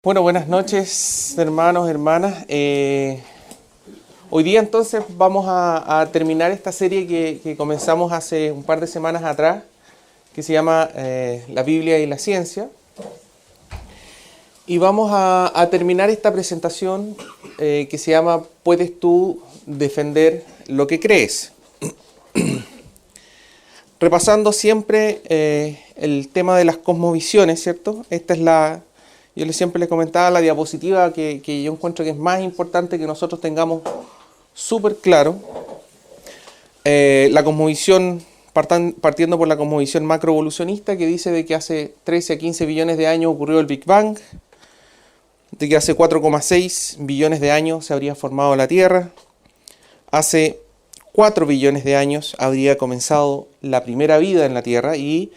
Bueno, buenas noches, hermanos, hermanas. Hoy día entonces vamos a terminar esta serie que comenzamos hace un par de semanas atrás, que se llama La Biblia y la Ciencia. Y vamos a terminar esta presentación que se llama ¿Puedes tú defender lo que crees? Repasando siempre el tema de las cosmovisiones, ¿cierto? Esta es yo siempre les comentaba la diapositiva que yo encuentro que es más importante que nosotros tengamos súper claro. La cosmovisión, partiendo por la cosmovisión macroevolucionista, que dice de que hace 13 a 15 billones de años ocurrió el Big Bang, de que hace 4,6 billones de años se habría formado la Tierra, hace 4 billones de años habría comenzado la primera vida en la Tierra y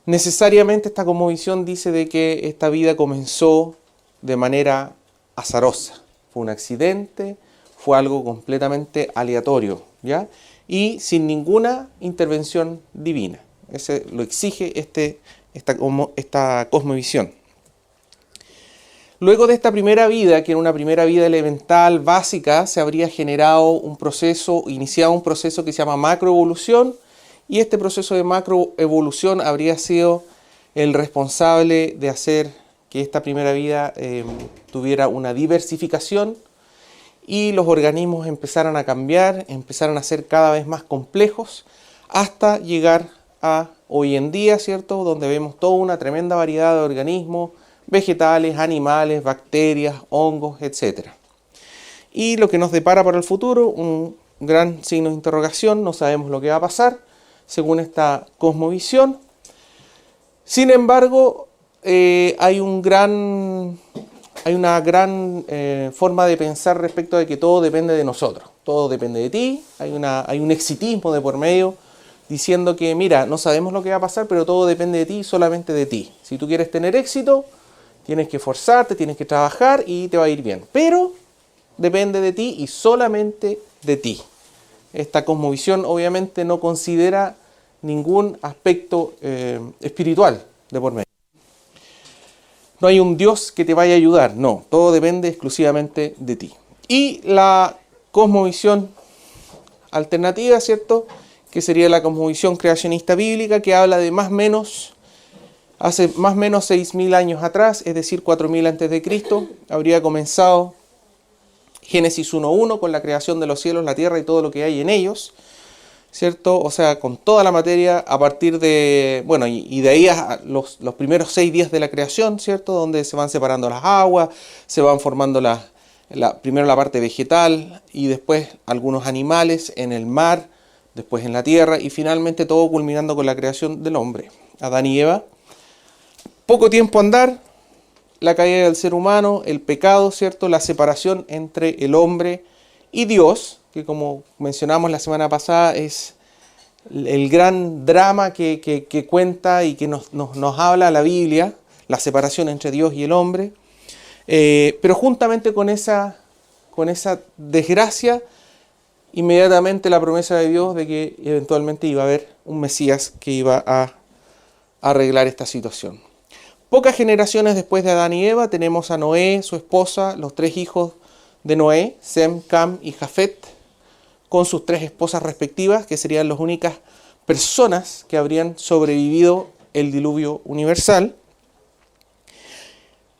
necesariamente esta cosmovisión dice de que esta vida comenzó de manera azarosa. Fue un accidente, fue algo completamente aleatorio, ¿ya? Y sin ninguna intervención divina. Ese lo exige esta cosmovisión. Luego de esta primera vida, que era una primera vida elemental, básica, se habría iniciado un proceso que se llama macroevolución, y este proceso de macroevolución habría sido el responsable de hacer que esta primera vida tuviera una diversificación y los organismos empezaran a cambiar, empezaran a ser cada vez más complejos, hasta llegar a hoy en día, ¿cierto?, donde vemos toda una tremenda variedad de organismos, vegetales, animales, bacterias, hongos, etc. Y lo que nos depara para el futuro, un gran signo de interrogación, no sabemos lo que va a pasar, según esta cosmovisión. Sin embargo, hay una gran forma de pensar respecto de que todo depende de nosotros, todo depende de ti. Hay un exitismo de por medio diciendo que, mira, no sabemos lo que va a pasar, pero todo depende de ti, solamente de ti. Si tú quieres tener éxito, tienes que esforzarte, tienes que trabajar y te va a ir bien. Pero depende de ti y solamente de ti. Esta cosmovisión obviamente no considera ningún aspecto espiritual de por medio. No hay un Dios que te vaya a ayudar, no, todo depende exclusivamente de ti. Y la cosmovisión alternativa, ¿cierto?, que sería la cosmovisión creacionista bíblica, que habla de hace más o menos 6.000 años atrás, es decir, 4.000 antes de Cristo, habría comenzado Génesis 1.1 con la creación de los cielos, la tierra y todo lo que hay en ellos, ¿cierto? O sea, con toda la materia a partir de, bueno, y de ahí a los primeros 6 días de la creación, ¿cierto? Donde se van separando las aguas, se van formando primero la parte vegetal y después algunos animales en el mar, después en la tierra y finalmente todo culminando con la creación del hombre, Adán y Eva. Poco tiempo andar, la caída del ser humano, el pecado, ¿cierto? La separación entre el hombre y Dios, que como mencionamos la semana pasada es el gran drama que cuenta y que nos habla la Biblia, la separación entre Dios y el hombre. Pero juntamente con esa desgracia, inmediatamente la promesa de Dios de que eventualmente iba a haber un Mesías que iba a arreglar esta situación. Pocas generaciones después de Adán y Eva tenemos a Noé, su esposa, los 3 hijos de Noé, Sem, Cam y Jafet, con sus 3 esposas respectivas, que serían las únicas personas que habrían sobrevivido el diluvio universal.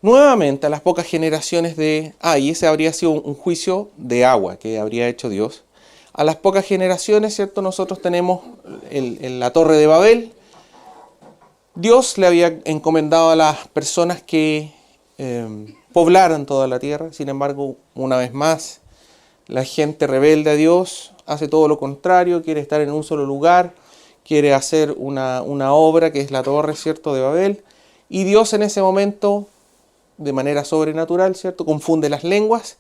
Nuevamente, a las pocas generaciones y ese habría sido un juicio de agua que habría hecho Dios. A las pocas generaciones, ¿cierto?, nosotros tenemos la Torre de Babel. Dios le había encomendado a las personas que poblaran toda la tierra. Sin embargo, una vez más, la gente rebelde a Dios hace todo lo contrario, quiere estar en un solo lugar, quiere hacer una obra que es la Torre, ¿cierto?, de Babel. Y Dios en ese momento, de manera sobrenatural, ¿cierto?, confunde las lenguas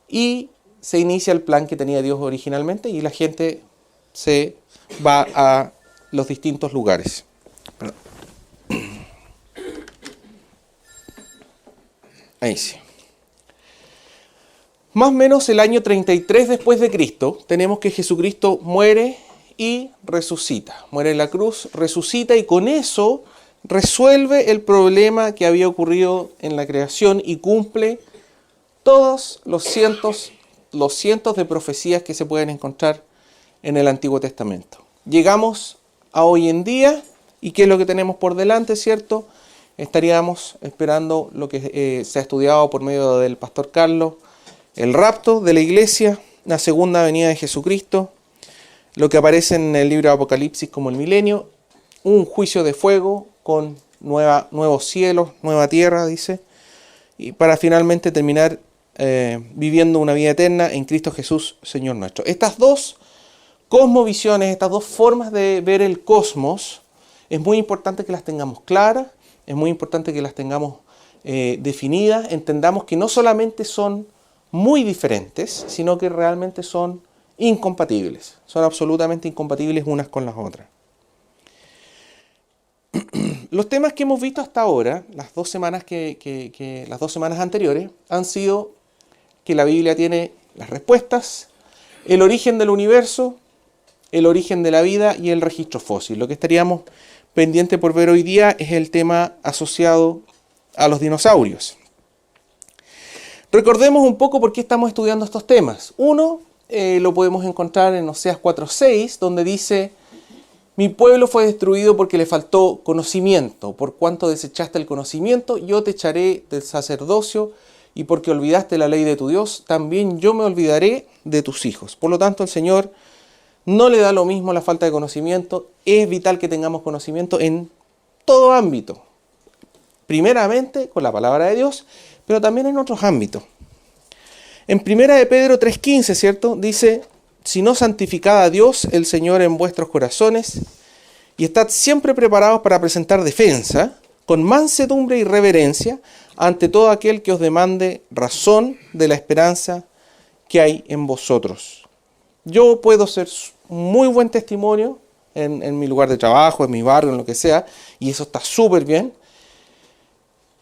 y se inicia el plan que tenía Dios originalmente y la gente se va a los distintos lugares. Ahí sí. Más o menos el año 33 después de Cristo, tenemos que Jesucristo muere y resucita. Muere en la cruz, resucita y con eso resuelve el problema que había ocurrido en la creación y cumple todos los cientos de profecías que se pueden encontrar en el Antiguo Testamento. Llegamos a hoy en día, ¿y qué es lo que tenemos por delante, cierto? Estaríamos esperando lo que se ha estudiado por medio del pastor Carlos, el rapto de la iglesia, la segunda venida de Jesucristo, lo que aparece en el libro de Apocalipsis como el milenio, un juicio de fuego con nuevos cielos, nueva tierra, dice, y para finalmente terminar viviendo una vida eterna en Cristo Jesús, Señor nuestro. Estas dos cosmovisiones, estas dos formas de ver el cosmos, es muy importante que las tengamos claras, es muy importante que las tengamos definidas, entendamos que no solamente son muy diferentes, sino que realmente son incompatibles, son absolutamente incompatibles unas con las otras. Los temas que hemos visto hasta ahora, las dos semanas anteriores, han sido que la Biblia tiene las respuestas, el origen del universo, el origen de la vida y el registro fósil. Lo que estaríamos pendiente por ver hoy día es el tema asociado a los dinosaurios. Recordemos un poco por qué estamos estudiando estos temas. Uno, lo podemos encontrar en Oseas 4:6, donde dice: mi pueblo fue destruido porque le faltó conocimiento. Por cuanto desechaste el conocimiento, yo te echaré del sacerdocio, y porque olvidaste la ley de tu Dios, también yo me olvidaré de tus hijos. Por lo tanto, el Señor no le da lo mismo la falta de conocimiento. Es vital que tengamos conocimiento en todo ámbito. Primeramente con la palabra de Dios, pero también en otros ámbitos. En 1 de Pedro 3:15, ¿cierto? Dice: sino santificad a Dios el Señor en vuestros corazones, y estad siempre preparados para presentar defensa, con mansedumbre y reverencia, ante todo aquel que os demande razón de la esperanza que hay en vosotros. Yo puedo ser muy buen testimonio en mi lugar de trabajo, en mi barrio, en lo que sea, y eso está súper bien.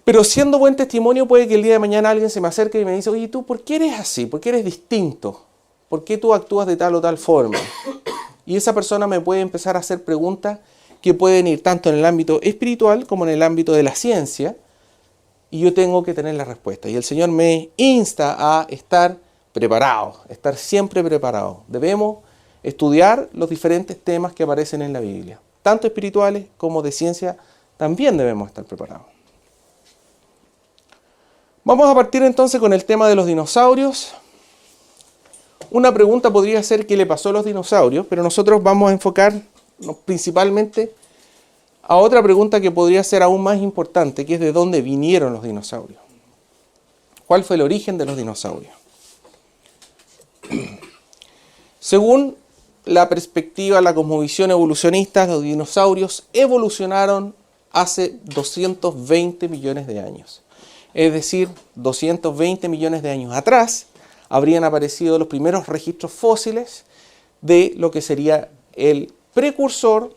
Pero siendo buen testimonio, puede que el día de mañana alguien se me acerque y me dice: oye, ¿tú por qué eres así? ¿Por qué eres distinto? ¿Por qué tú actúas de tal o tal forma? Y esa persona me puede empezar a hacer preguntas que pueden ir tanto en el ámbito espiritual como en el ámbito de la ciencia, y yo tengo que tener la respuesta. Y el Señor me insta a estar preparado, estar siempre preparado. Debemos estudiar los diferentes temas que aparecen en la Biblia, tanto espirituales como de ciencia, también debemos estar preparados. Vamos a partir entonces con el tema de los dinosaurios. Una pregunta podría ser: ¿qué le pasó a los dinosaurios? Pero nosotros vamos a enfocarnos principalmente a otra pregunta que podría ser aún más importante, que es: ¿de dónde vinieron los dinosaurios? ¿Cuál fue el origen de los dinosaurios? Según la perspectiva, la cosmovisión evolucionista, los dinosaurios evolucionaron hace 220 millones de años. Es decir, 220 millones de años atrás habrían aparecido los primeros registros fósiles de lo que sería el precursor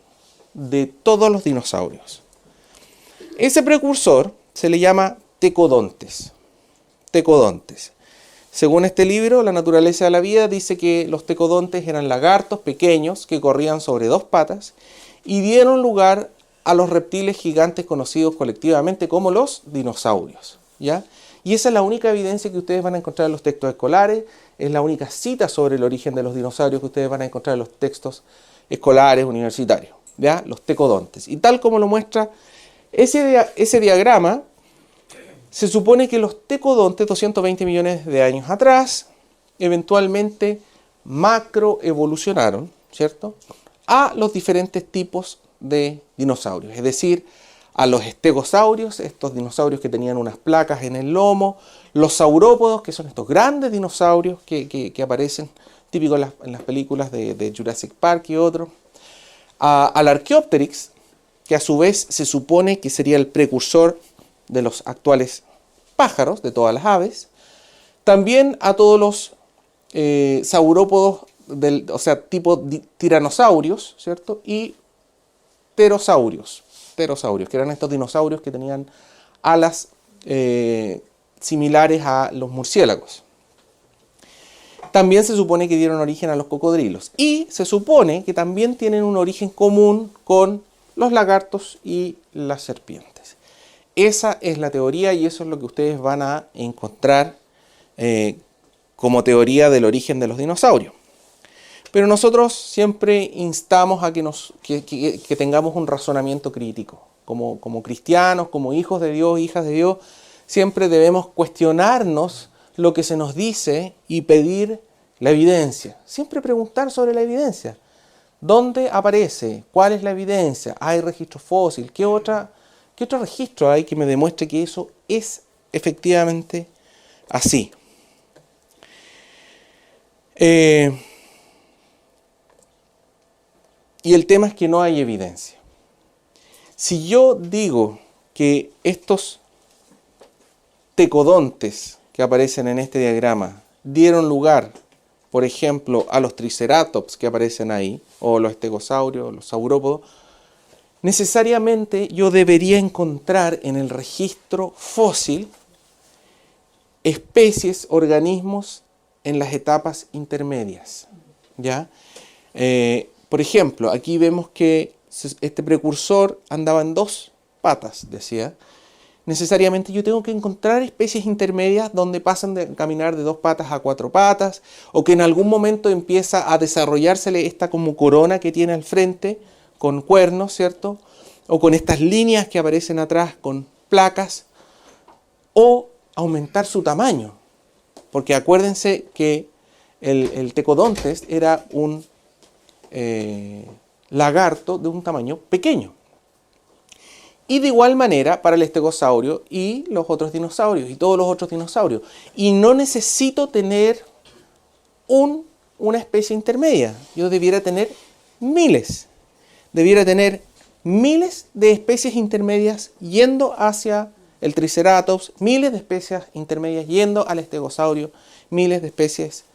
de todos los dinosaurios. Ese precursor se le llama tecodontes. Tecodontes. Según este libro, La naturaleza de la vida, dice que los tecodontes eran lagartos pequeños que corrían sobre dos patas y dieron lugar a los reptiles gigantes conocidos colectivamente como los dinosaurios, ¿ya? Y esa es la única evidencia que ustedes van a encontrar en los textos escolares, es la única cita sobre el origen de los dinosaurios que ustedes van a encontrar en los textos escolares, universitarios, ¿ya? Los tecodontes. Y tal como lo muestra ese diagrama, se supone que los tecodontes, 220 millones de años atrás, eventualmente macroevolucionaron, ¿cierto?, a los diferentes tipos de dinosaurios, es decir, a los estegosaurios, estos dinosaurios que tenían unas placas en el lomo, los saurópodos, que son estos grandes dinosaurios que aparecen típicos en las películas de Jurassic Park y otros, al Archaeopteryx, que a su vez se supone que sería el precursor de los actuales pájaros, de todas las aves, también a todos los saurópodos, o sea, tipo tiranosaurios, ¿cierto? Y pterosaurios, que eran estos dinosaurios que tenían alas similares a los murciélagos. También se supone que dieron origen a los cocodrilos. Y se supone que también tienen un origen común con los lagartos y las serpientes. Esa es la teoría y eso es lo que ustedes van a encontrar como teoría del origen de los dinosaurios. Pero nosotros siempre instamos a que tengamos un razonamiento crítico. Como cristianos, como hijos de Dios, hijas de Dios, siempre debemos cuestionarnos lo que se nos dice y pedir la evidencia. Siempre preguntar sobre la evidencia. ¿Dónde aparece? ¿Cuál es la evidencia? ¿Hay registro fósil? ¿Qué otro registro hay que me demuestre que eso es efectivamente así? Y el tema es que no hay evidencia. Si yo digo que estos tecodontes que aparecen en este diagrama dieron lugar, por ejemplo, a los triceratops que aparecen ahí, o los estegosaurios, los saurópodos, necesariamente yo debería encontrar en el registro fósil especies, organismos en las etapas intermedias. ¿Ya? Por ejemplo, aquí vemos que este precursor andaba en 2 patas, decía. Necesariamente yo tengo que encontrar especies intermedias donde pasan de caminar de 2 patas a 4 patas, o que en algún momento empieza a desarrollársele esta como corona que tiene al frente, con cuernos, ¿cierto? O con estas líneas que aparecen atrás con placas, o aumentar su tamaño. Porque acuérdense que el tecodontes era un lagarto de un tamaño pequeño. Y de igual manera para el estegosaurio y los otros dinosaurios y todos los otros dinosaurios. Y no necesito tener una especie intermedia. Yo debiera tener miles. Debiera tener miles de especies intermedias yendo hacia el triceratops, miles de especies intermedias yendo al estegosaurio, miles de especies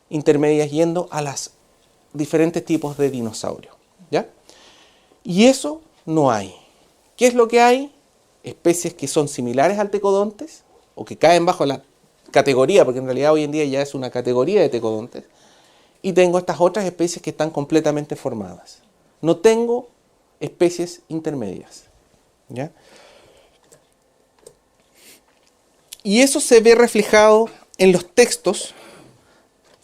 intermedias yendo a los diferentes tipos de dinosaurios. ¿Ya? Y eso no hay. ¿Qué es lo que hay? Especies que son similares al tecodontes o que caen bajo la categoría, porque en realidad hoy en día ya es una categoría de tecodontes, y tengo estas otras especies que están completamente formadas. No tengo especies intermedias. ¿Ya? Y eso se ve reflejado en los textos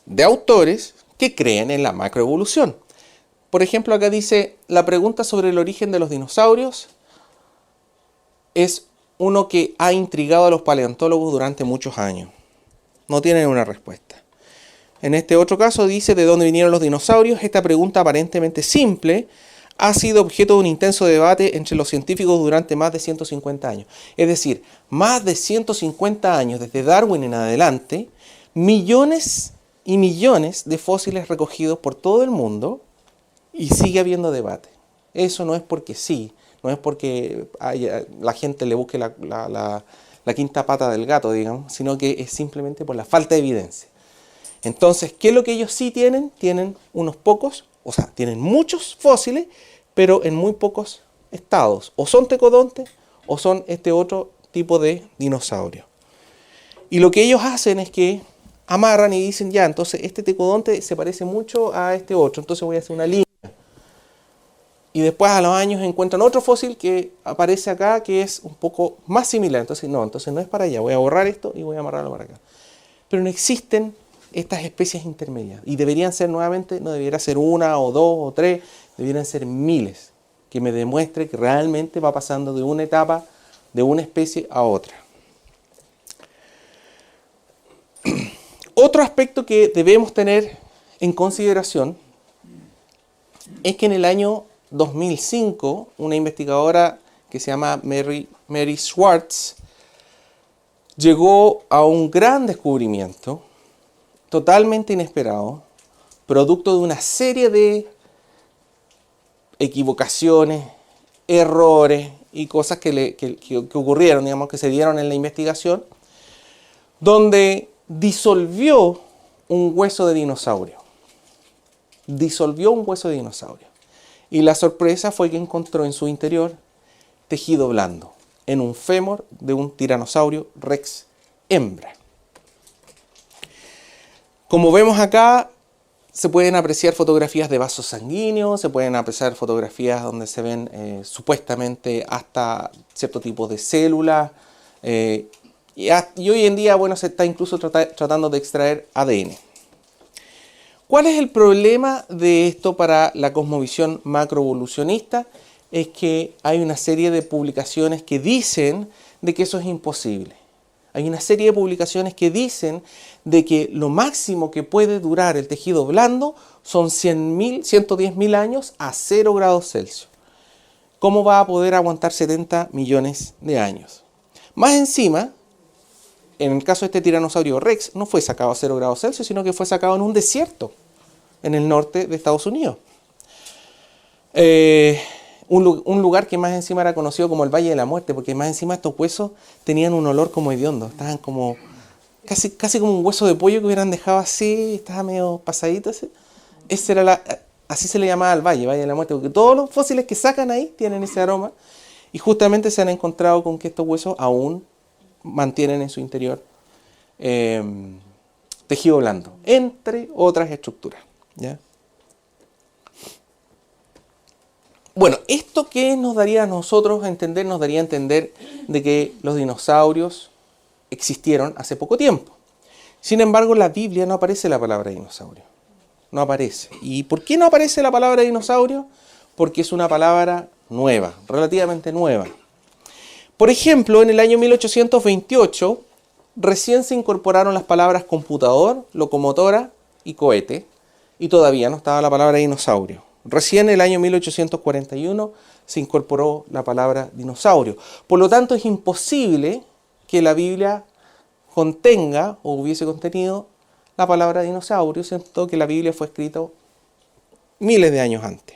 de autores que creen en la macroevolución. Por ejemplo, acá dice, la pregunta sobre el origen de los dinosaurios es uno que ha intrigado a los paleontólogos durante muchos años. No tienen una respuesta. En este otro caso dice, ¿de dónde vinieron los dinosaurios? Esta pregunta aparentemente simple ha sido objeto de un intenso debate entre los científicos durante más de 150 años. Es decir, más de 150 años, desde Darwin en adelante, millones y millones de fósiles recogidos por todo el mundo y sigue habiendo debate. Eso no es porque sí, no es porque la gente le busque la quinta pata del gato, digamos, sino que es simplemente por la falta de evidencia. Entonces, ¿qué es lo que ellos sí tienen? Tienen unos pocos, o sea, tienen muchos fósiles, pero en muy pocos estados. O son tecodontes o son este otro tipo de dinosaurio. Y lo que ellos hacen es que amarran y dicen, ya, entonces este tecodonte se parece mucho a este otro, entonces voy a hacer una línea. Y después a los años encuentran otro fósil que aparece acá que es un poco más similar. Entonces no es para allá, voy a borrar esto y voy a amarrarlo para acá. Pero no existen estas especies intermedias. Y deberían ser nuevamente, no debería ser 1 o 2 o 3, deberían ser miles, que me demuestre que realmente va pasando de una etapa, de una especie a otra. Otro aspecto que debemos tener en consideración es que en el año 2005, una investigadora que se llama Mary Schwartz llegó a un gran descubrimiento totalmente inesperado, producto de una serie de equivocaciones, errores y cosas que ocurrieron, digamos, que se dieron en la investigación, donde disolvió un hueso de dinosaurio. Disolvió un hueso de dinosaurio. Y la sorpresa fue que encontró en su interior tejido blando, en un fémur de un tiranosaurio rex hembra. Como vemos acá, Se pueden apreciar fotografías de vasos sanguíneos, se pueden apreciar fotografías donde se ven supuestamente hasta cierto tipo de células. Y hoy en día, bueno, se está incluso tratando de extraer ADN. ¿Cuál es el problema de esto para la cosmovisión macroevolucionista? Es que hay una serie de publicaciones que dicen de que eso es imposible. Hay una serie de publicaciones que dicen de que lo máximo que puede durar el tejido blando son 110.000 años a 0 grados Celsius. ¿Cómo va a poder aguantar 70 millones de años? Más encima, en el caso de este tiranosaurio Rex, no fue sacado a 0 grados Celsius, sino que fue sacado en un desierto en el norte de Estados Unidos. Un lugar que más encima era conocido como el Valle de la Muerte, porque más encima estos huesos tenían un olor como hediondo, estaban como casi como un hueso de pollo que hubieran dejado así, estaba medio pasadito así. Así se le llamaba al Valle de la Muerte, porque todos los fósiles que sacan ahí tienen ese aroma, y justamente se han encontrado con que estos huesos aún mantienen en su interior tejido blando, entre otras estructuras, ¿ya? Bueno, ¿esto qué nos daría a nosotros a entender? Nos daría a entender de que los dinosaurios existieron hace poco tiempo. Sin embargo, en la Biblia no aparece la palabra dinosaurio. No aparece. ¿Y por qué no aparece la palabra dinosaurio? Porque es una palabra nueva, relativamente nueva. Por ejemplo, en el año 1828, recién se incorporaron las palabras computador, locomotora y cohete, y todavía no estaba la palabra dinosaurio. Recién en el año 1841 se incorporó la palabra dinosaurio. Por lo tanto, es imposible que la Biblia contenga o hubiese contenido la palabra dinosaurio, siendo que la Biblia fue escrita miles de años antes.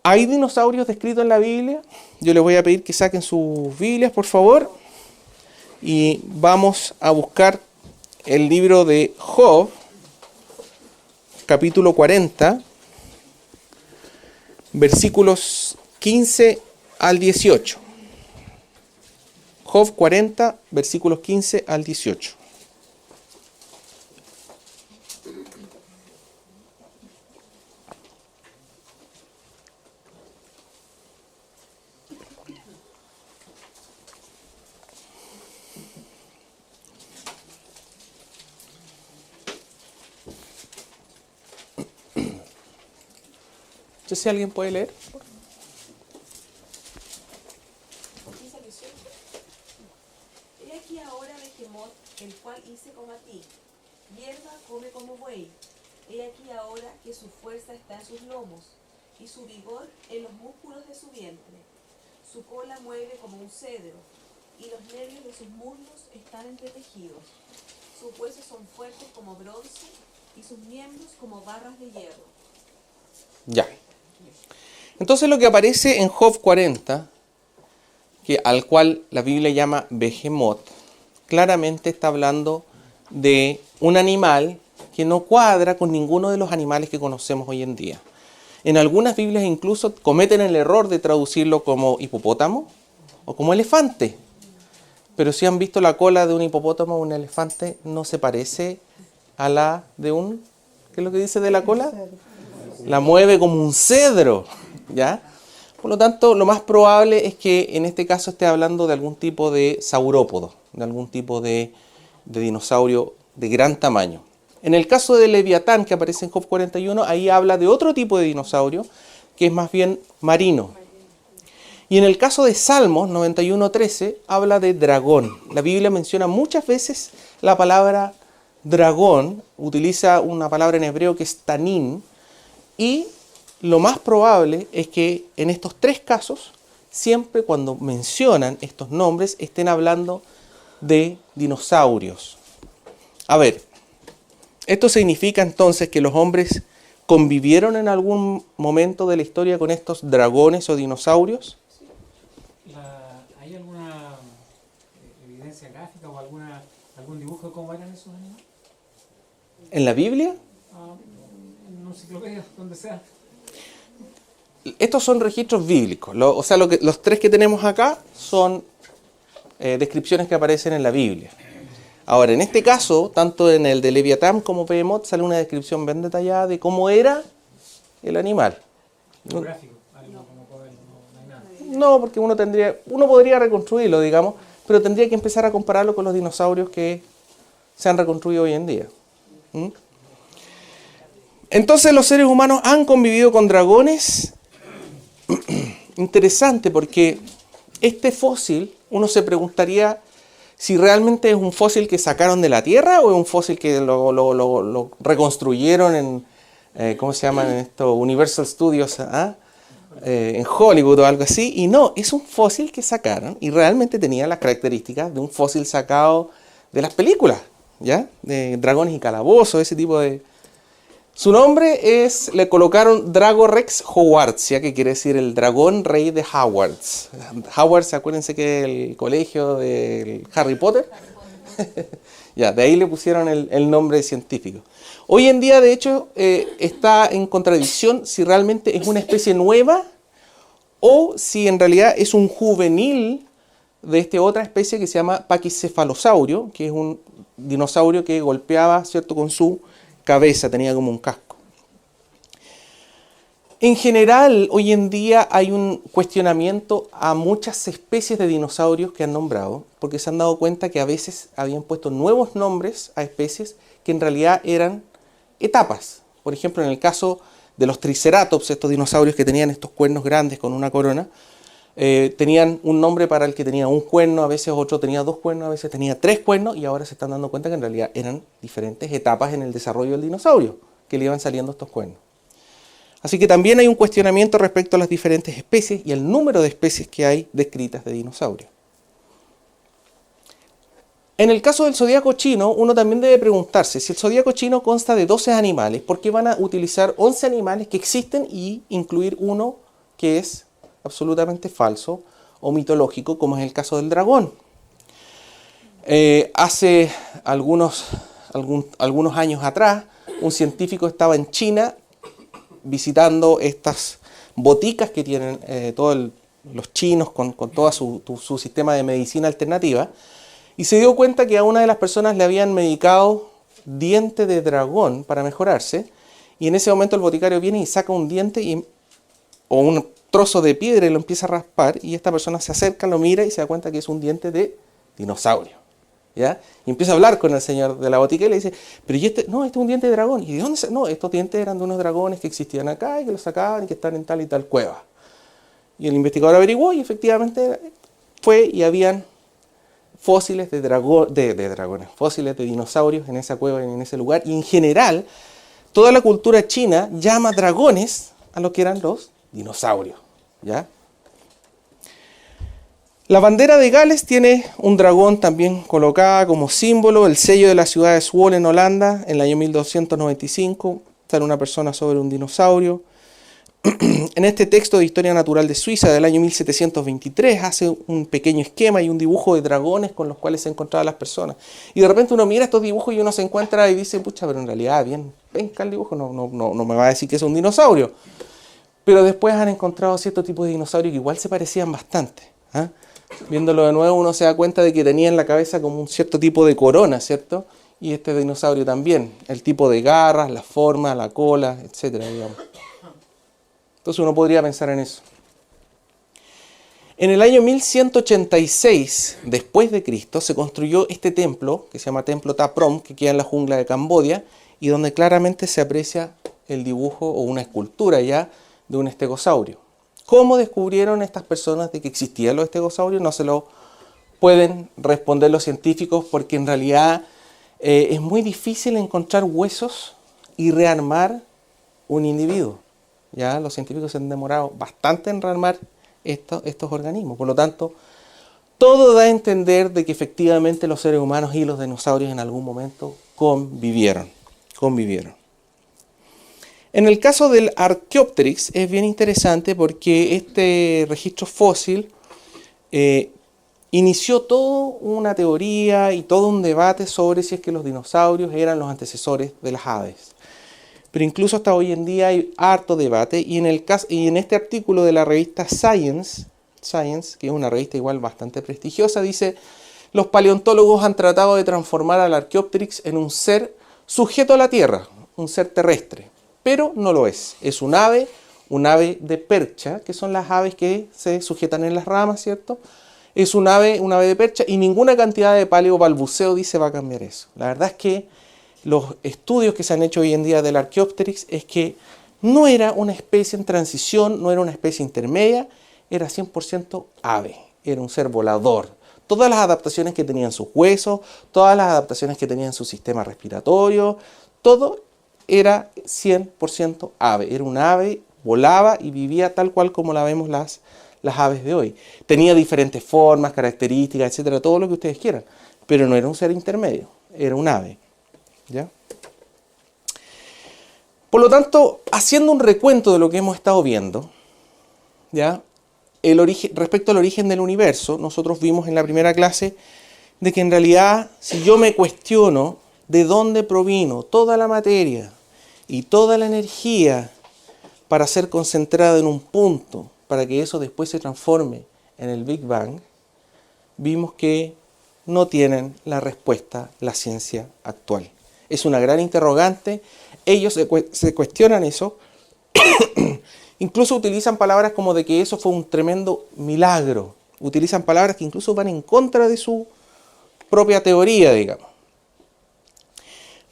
¿Hay dinosaurios descritos en la Biblia? Yo les voy a pedir que saquen sus Biblias, por favor, y vamos a buscar el libro de Job, capítulo 40, versículos 15 al 18. Job 40, versículos 15 al 18. No sé si alguien puede leer. He aquí ahora Behemoth, el cual hice como a ti, hierba come como buey. He aquí ahora que su fuerza está en sus lomos, y su vigor en los músculos de su vientre. Su cola mueve como un cedro, y los nervios de sus muslos están entretejidos. Sus huesos son fuertes como bronce, y sus miembros como barras de hierro. Ya. Entonces lo que aparece en Job 40, al cual la Biblia llama Behemoth, claramente está hablando de un animal que no cuadra con ninguno de los animales que conocemos hoy en día. En algunas Biblias incluso cometen el error de traducirlo como hipopótamo o como elefante. Pero si han visto la cola de un hipopótamo o un elefante, no se parece a la de un... ¿Qué es lo que dice de la cola? La mueve como un cedro, ¿ya? Por lo tanto, lo más probable es que en este caso esté hablando de algún tipo de saurópodo, de algún tipo de dinosaurio de gran tamaño. En el caso de Leviatán, que aparece en Job 41, ahí habla de otro tipo de dinosaurio, que es más bien marino. Y en el caso de Salmos 91:13, habla de dragón. La Biblia menciona muchas veces la palabra dragón, utiliza una palabra en hebreo que es tanín, y lo más probable es que en estos tres casos, siempre cuando mencionan estos nombres, estén hablando de dinosaurios. A ver, ¿esto significa entonces que los hombres convivieron en algún momento de la historia con estos dragones o dinosaurios? ¿Hay alguna evidencia gráfica o algún dibujo de cómo eran esos animales? ¿En la Biblia? En una enciclopedia, donde sea. Estos son registros bíblicos. Los tres que tenemos acá son descripciones que aparecen en la Biblia. Ahora, en este caso, tanto en el de Leviatán como Behemoth, sale una descripción bien detallada de cómo era el animal. Geográfico, algo como poder, no hay nada. No, porque uno podría reconstruirlo, digamos, pero tendría que empezar a compararlo con los dinosaurios que se han reconstruido hoy en día. ¿Mm? Entonces los seres humanos han convivido con dragones. Interesante, porque este fósil, uno se preguntaría si realmente es un fósil que sacaron de la Tierra o es un fósil que lo reconstruyeron en, ¿cómo se llaman esto? Universal Studios, ¿ah? En Hollywood o algo así. Y no, es un fósil que sacaron y realmente tenía las características de un fósil sacado de las películas, ¿ya? De Dragones y Calabozos, ese tipo de... Su nombre le colocaron Dragorex Hogwartsia, que quiere decir el dragón rey de Hogwarts. Hogwarts, acuérdense que es el colegio de Harry Potter. Ya, de ahí le pusieron el nombre científico. Hoy en día, de hecho, está en contradicción si realmente es una especie nueva o si en realidad es un juvenil de esta otra especie que se llama Pachycephalosaurio, que es un dinosaurio que golpeaba, ¿cierto?, con su cabeza, tenía como un casco. En general, hoy en día hay un cuestionamiento a muchas especies de dinosaurios que han nombrado, porque se han dado cuenta que a veces habían puesto nuevos nombres a especies que en realidad eran etapas. Por ejemplo, en el caso de los Triceratops, estos dinosaurios que tenían estos cuernos grandes con una corona, tenían un nombre para el que tenía un cuerno, a veces otro tenía 2 cuernos, a veces tenía 3 cuernos, y ahora se están dando cuenta que en realidad eran diferentes etapas en el desarrollo del dinosaurio, que le iban saliendo estos cuernos. Así que también hay un cuestionamiento respecto a las diferentes especies y el número de especies que hay descritas de dinosaurios. En el caso del zodíaco chino, uno también debe preguntarse, si el zodíaco chino consta de 12 animales, ¿por qué van a utilizar 11 animales que existen y incluir uno que es absolutamente falso o mitológico, como es el caso del dragón? Hace algunos años atrás, un científico estaba en China visitando estas boticas que tienen todos los chinos con todo su sistema de medicina alternativa, y se dio cuenta que a una de las personas le habían medicado diente de dragón para mejorarse, y en ese momento el boticario viene y saca un diente o un trozo de piedra y lo empieza a raspar, y esta persona se acerca, lo mira y se da cuenta que es un diente de dinosaurio, ¿ya? Y empieza a hablar con el señor de la botica y le dice, pero ¿y este? No, este es un diente de dragón. ¿Y de dónde? No, estos dientes eran de unos dragones que existían acá y que los sacaban y que están en tal y tal cueva. Y el investigador averiguó y efectivamente fue y habían fósiles de dragones, fósiles de dinosaurios en esa cueva y en ese lugar. Y en general, toda la cultura china llama dragones a lo que eran los dinosaurios, ¿ya? La bandera de Gales tiene un dragón también colocada como símbolo, el sello de la ciudad de Zwolle en Holanda, en el año 1295, sale una persona sobre un dinosaurio. En este texto de Historia Natural de Suiza del año 1723 hace un pequeño esquema y un dibujo de dragones con los cuales se encontraban las personas. Y de repente uno mira estos dibujos y uno se encuentra y dice, pucha, pero en realidad bien penca el dibujo, no me va a decir que es un dinosaurio. Pero después han encontrado cierto tipo de dinosaurios que igual se parecían bastante, ¿ah? Viéndolo de nuevo uno se da cuenta de que tenía en la cabeza como un cierto tipo de corona, ¿cierto? Y este dinosaurio también, el tipo de garras, la forma, la cola, etcétera, digamos. Entonces uno podría pensar en eso. En el año 1186 después de Cristo se construyó este templo que se llama Templo Ta Prohm, que queda en la jungla de Camboya y donde claramente se aprecia el dibujo o una escultura ya de un estegosaurio. ¿Cómo descubrieron estas personas de que existían los estegosaurios? No se lo pueden responder los científicos porque en realidad es muy difícil encontrar huesos y rearmar un individuo. Ya los científicos se han demorado bastante en rearmar estos organismos. Por lo tanto, todo da a entender de que efectivamente los seres humanos y los dinosaurios en algún momento convivieron. En el caso del Archaeopteryx es bien interesante porque este registro fósil inició toda una teoría y todo un debate sobre si es que los dinosaurios eran los antecesores de las aves. Pero incluso hasta hoy en día hay harto debate y en este artículo de la revista Science, que es una revista igual bastante prestigiosa, dice, los paleontólogos han tratado de transformar al Archaeopteryx en un ser sujeto a la Tierra, un ser terrestre, pero no lo es. Es un ave de percha, que son las aves que se sujetan en las ramas, ¿cierto? Es un ave de percha, y ninguna cantidad de paleobalbuceo dice va a cambiar eso. La verdad es que los estudios que se han hecho hoy en día del Archaeopteryx es que no era una especie en transición, no era una especie intermedia, era 100% ave, era un ser volador. Todas las adaptaciones que tenían sus huesos, todas las adaptaciones que tenían su sistema respiratorio, todo era 100% ave. Era un ave, volaba y vivía tal cual como la vemos las aves de hoy. Tenía diferentes formas, características, etcétera, todo lo que ustedes quieran, pero no era un ser intermedio, era un ave. ¿Ya? Por lo tanto, haciendo un recuento de lo que hemos estado viendo, ¿ya? Respecto al origen del universo, nosotros vimos en la primera clase de que en realidad, si yo me cuestiono de dónde provino toda la materia y toda la energía para ser concentrada en un punto, para que eso después se transforme en el Big Bang, vimos que no tienen la respuesta la ciencia actual. Es una gran interrogante. Ellos se cuestionan eso. Incluso utilizan palabras como de que eso fue un tremendo milagro. Utilizan palabras que incluso van en contra de su propia teoría, digamos.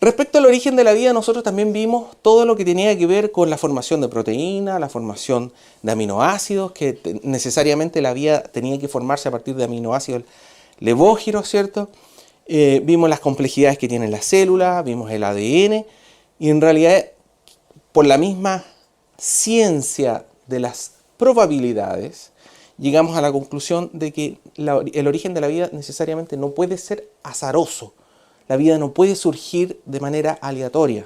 Respecto al origen de la vida, nosotros también vimos todo lo que tenía que ver con la formación de proteínas, la formación de aminoácidos, que necesariamente la vida tenía que formarse a partir de aminoácidos levógeros, ¿cierto? Vimos las complejidades que tienen las células, vimos el ADN, y en realidad, por la misma ciencia de las probabilidades, llegamos a la conclusión de que el origen de la vida necesariamente no puede ser azaroso. La vida no puede surgir de manera aleatoria.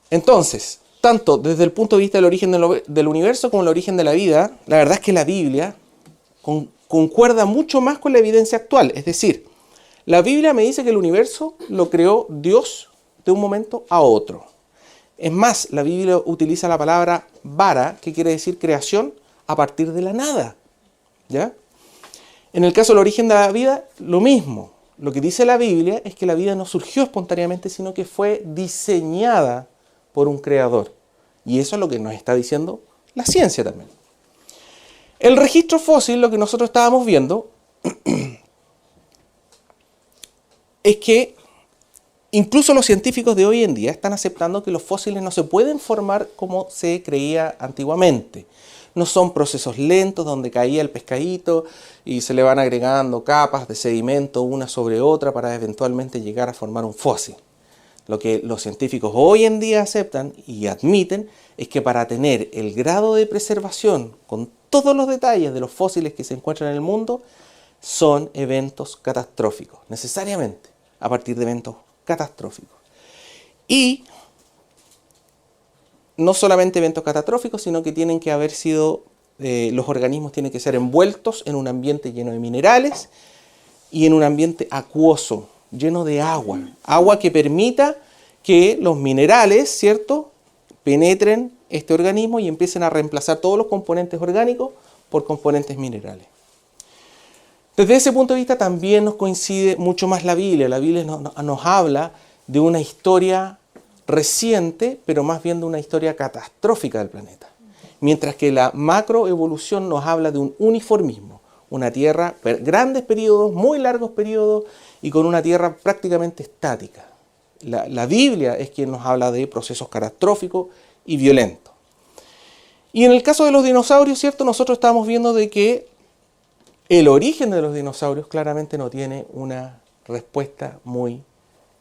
Entonces, tanto desde el punto de vista del origen del universo como el origen de la vida, la verdad es que la Biblia concuerda mucho más con la evidencia actual. Es decir, la Biblia me dice que el universo lo creó Dios de un momento a otro. Es más, la Biblia utiliza la palabra bara, que quiere decir creación a partir de la nada. ¿Ya? En el caso del origen de la vida, lo mismo. Lo que dice la Biblia es que la vida no surgió espontáneamente, sino que fue diseñada por un creador. Y eso es lo que nos está diciendo la ciencia también. El registro fósil, lo que nosotros estábamos viendo, es que incluso los científicos de hoy en día están aceptando que los fósiles no se pueden formar como se creía antiguamente. No son procesos lentos donde caía el pescadito y se le van agregando capas de sedimento una sobre otra para eventualmente llegar a formar un fósil. Lo que los científicos hoy en día aceptan y admiten es que para tener el grado de preservación con todos los detalles de los fósiles que se encuentran en el mundo, son eventos catastróficos, necesariamente a partir de eventos catastróficos. Y no solamente eventos catastróficos, sino que tienen que haber sido, los organismos tienen que ser envueltos en un ambiente lleno de minerales y en un ambiente acuoso, lleno de agua. Agua que permita que los minerales, ¿cierto?, penetren este organismo y empiecen a reemplazar todos los componentes orgánicos por componentes minerales. Desde ese punto de vista también nos coincide mucho más la Biblia. La Biblia nos habla de una historia reciente, pero más bien de una historia catastrófica del planeta. Mientras que la macroevolución nos habla de un uniformismo, una Tierra, grandes periodos, muy largos periodos, y con una Tierra prácticamente estática. La Biblia es quien nos habla de procesos catastróficos y violentos. Y en el caso de los dinosaurios, ¿cierto? Nosotros estamos viendo de que el origen de los dinosaurios claramente no tiene una respuesta muy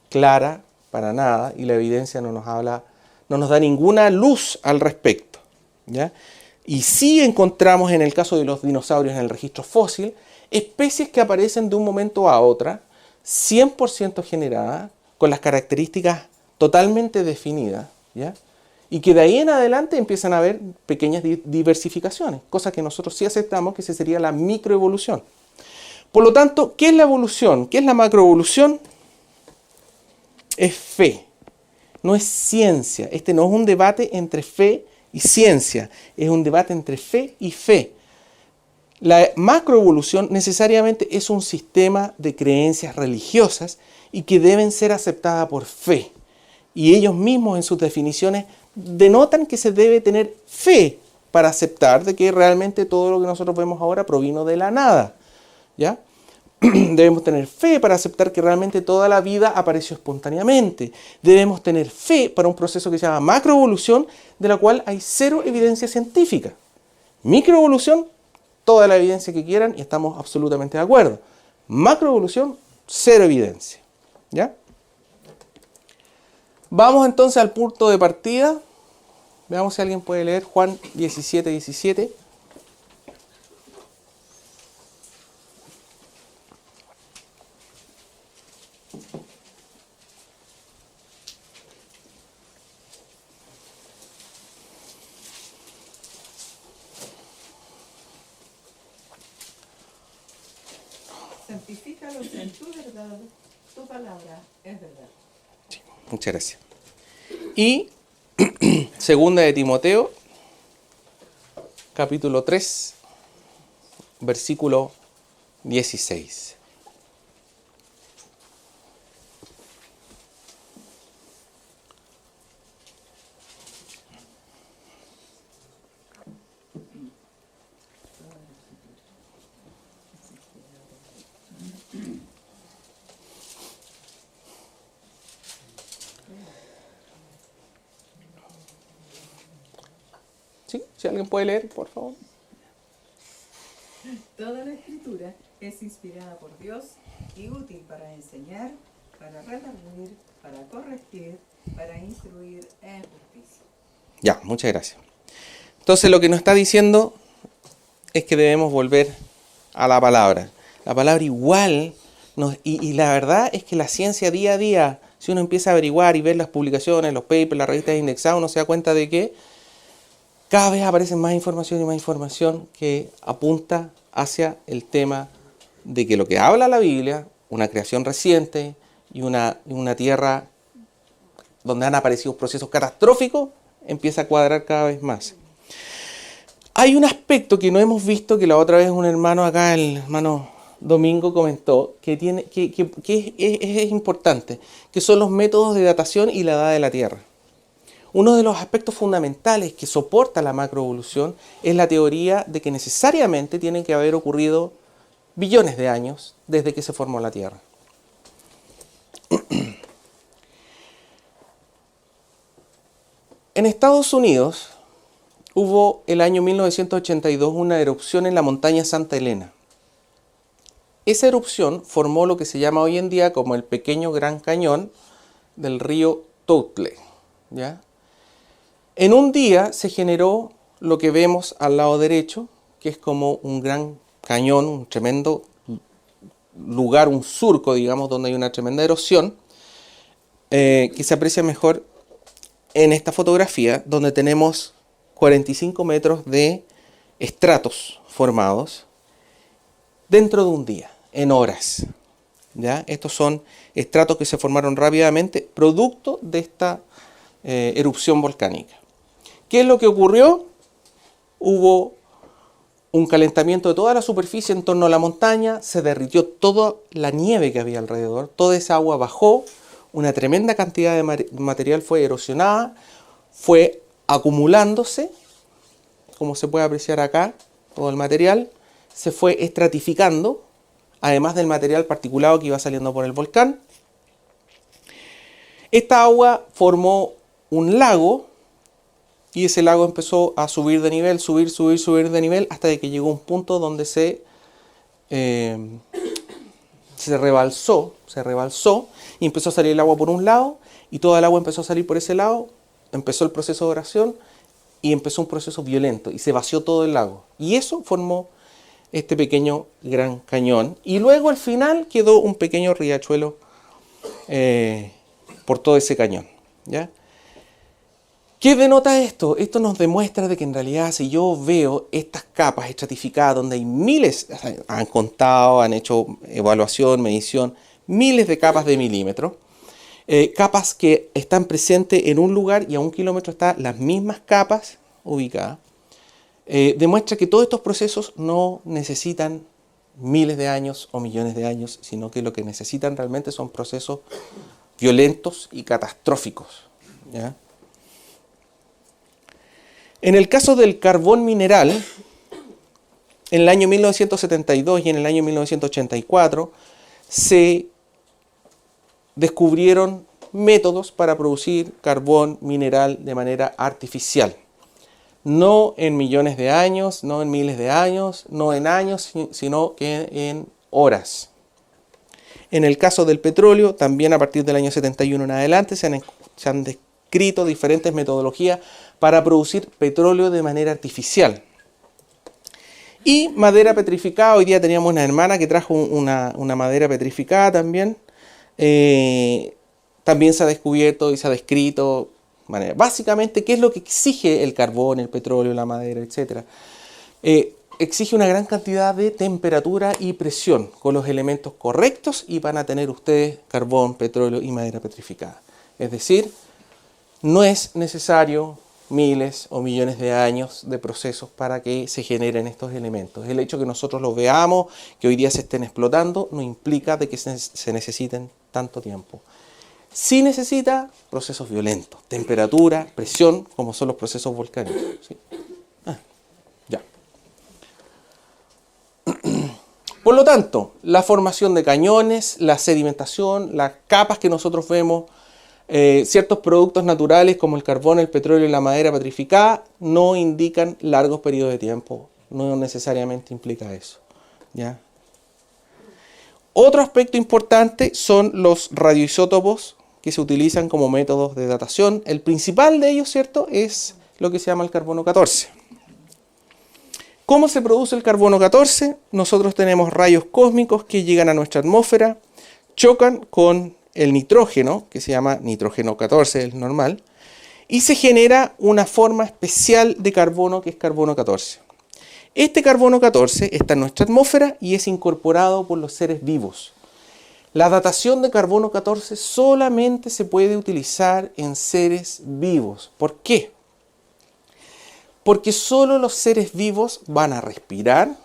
clara para nada, y la evidencia no nos da ninguna luz al respecto, ¿ya? Y sí encontramos en el caso de los dinosaurios en el registro fósil especies que aparecen de un momento a otro, 100% generadas, con las características totalmente definidas, ¿ya? Y que de ahí en adelante empiezan a haber pequeñas diversificaciones, cosa que nosotros sí aceptamos que esa sería la microevolución. Por lo tanto, ¿qué es la evolución? ¿Qué es la macroevolución? Es fe, no es ciencia. Este no es un debate entre fe y ciencia, es un debate entre fe y fe. La macroevolución necesariamente es un sistema de creencias religiosas y que deben ser aceptadas por fe. Y ellos mismos en sus definiciones denotan que se debe tener fe para aceptar de que realmente todo lo que nosotros vemos ahora provino de la nada. ¿Ya? Debemos tener fe para aceptar que realmente toda la vida apareció espontáneamente. Debemos tener fe para un proceso que se llama macroevolución, de la cual hay cero evidencia científica. Microevolución, toda la evidencia que quieran y estamos absolutamente de acuerdo. Macroevolución, cero evidencia. ¿Ya? Vamos entonces al punto de partida. Veamos si alguien puede leer Juan 17, 17. Santifícalos en tu verdad, tu palabra es verdad. Muchas gracias. Y segunda de Timoteo, capítulo 3, versículo 16. ¿Sí? Si alguien puede leer, por favor. Toda la escritura es inspirada por Dios y útil para enseñar, para redarguir, para corregir, para instruir en justicia. Ya, muchas gracias. Entonces lo que nos está diciendo es que debemos volver a la palabra. La palabra igual, y la verdad es que la ciencia día a día, si uno empieza a averiguar y ver las publicaciones, los papers, las revistas indexadas, uno se da cuenta de que cada vez aparece más información que apunta hacia el tema de que lo que habla la Biblia, una creación reciente y una tierra donde han aparecido procesos catastróficos, empieza a cuadrar cada vez más. Hay un aspecto que no hemos visto, que la otra vez un hermano acá, el hermano Domingo, comentó, que es importante, que son los métodos de datación y la edad de la Tierra. Uno de los aspectos fundamentales que soporta la macroevolución es la teoría de que necesariamente tienen que haber ocurrido billones de años desde que se formó la Tierra. En Estados Unidos hubo el año 1982 una erupción en la montaña Santa Elena. Esa erupción formó lo que se llama hoy en día como el pequeño Gran Cañón del río Toutle, ¿ya? En un día se generó lo que vemos al lado derecho, que es como un gran cañón, un tremendo lugar, un surco, digamos, donde hay una tremenda erosión, que se aprecia mejor en esta fotografía, donde tenemos 45 metros de estratos formados dentro de un día, en horas. ¿Ya? Estos son estratos que se formaron rápidamente, producto de esta erupción volcánica. ¿Qué es lo que ocurrió? Hubo un calentamiento de toda la superficie en torno a la montaña, se derritió toda la nieve que había alrededor, toda esa agua bajó, una tremenda cantidad de material fue erosionada, fue acumulándose, como se puede apreciar acá, todo el material, se fue estratificando, además del material particulado que iba saliendo por el volcán. Esta agua formó un lago, y ese lago empezó a subir de nivel, subir de nivel, hasta que llegó a un punto donde se rebalsó, y empezó a salir el agua por un lado, y toda el agua empezó a salir por ese lado, empezó el proceso de oración, y empezó un proceso violento, y se vació todo el lago. Y eso formó este pequeño Gran Cañón, y luego al final quedó un pequeño riachuelo por todo ese cañón, ¿ya? ¿Qué denota esto? Esto nos demuestra de que en realidad si yo veo estas capas estratificadas donde hay miles, han contado, han hecho evaluación, medición, miles de capas de milímetros, capas que están presentes en un lugar y a 1 kilómetro están las mismas capas ubicadas. demuestra que todos estos procesos no necesitan miles de años o millones de años, sino que lo que necesitan realmente son procesos violentos y catastróficos, ¿ya? En el caso del carbón mineral, en el año 1972 y en el año 1984 se descubrieron métodos para producir carbón mineral de manera artificial. No en millones de años, no en miles de años, no en años, sino que en horas. En el caso del petróleo, también a partir del año 71 en adelante se han descrito diferentes metodologías para producir petróleo de manera artificial. Y madera petrificada, hoy día teníamos una hermana que trajo una madera petrificada también. También se ha descubierto y se ha descrito. Básicamente, ¿qué es lo que exige el carbón, el petróleo, la madera, etcétera? Exige una gran cantidad de temperatura y presión con los elementos correctos y van a tener ustedes carbón, petróleo y madera petrificada. Es decir, no es necesario miles o millones de años de procesos para que se generen estos elementos. El hecho que nosotros los veamos, que hoy día se estén explotando, no implica de que se necesiten tanto tiempo. Sí necesita procesos violentos, temperatura, presión, como son los procesos volcánicos. ¿Sí? Ya. Por lo tanto, la formación de cañones, la sedimentación, las capas que nosotros vemos, ciertos productos naturales como el carbón, el petróleo y la madera petrificada no indican largos periodos de tiempo. No necesariamente implica eso. ¿Ya? Otro aspecto importante son los radioisótopos que se utilizan como métodos de datación. El principal de ellos, ¿cierto?, es lo que se llama el carbono 14. ¿Cómo se produce el carbono 14? Nosotros tenemos rayos cósmicos que llegan a nuestra atmósfera, chocan con el nitrógeno, que se llama nitrógeno 14, el normal, y se genera una forma especial de carbono que es carbono 14. Este carbono 14 está en nuestra atmósfera y es incorporado por los seres vivos. La datación de carbono 14 solamente se puede utilizar en seres vivos. ¿Por qué? Porque solo los seres vivos van a respirar,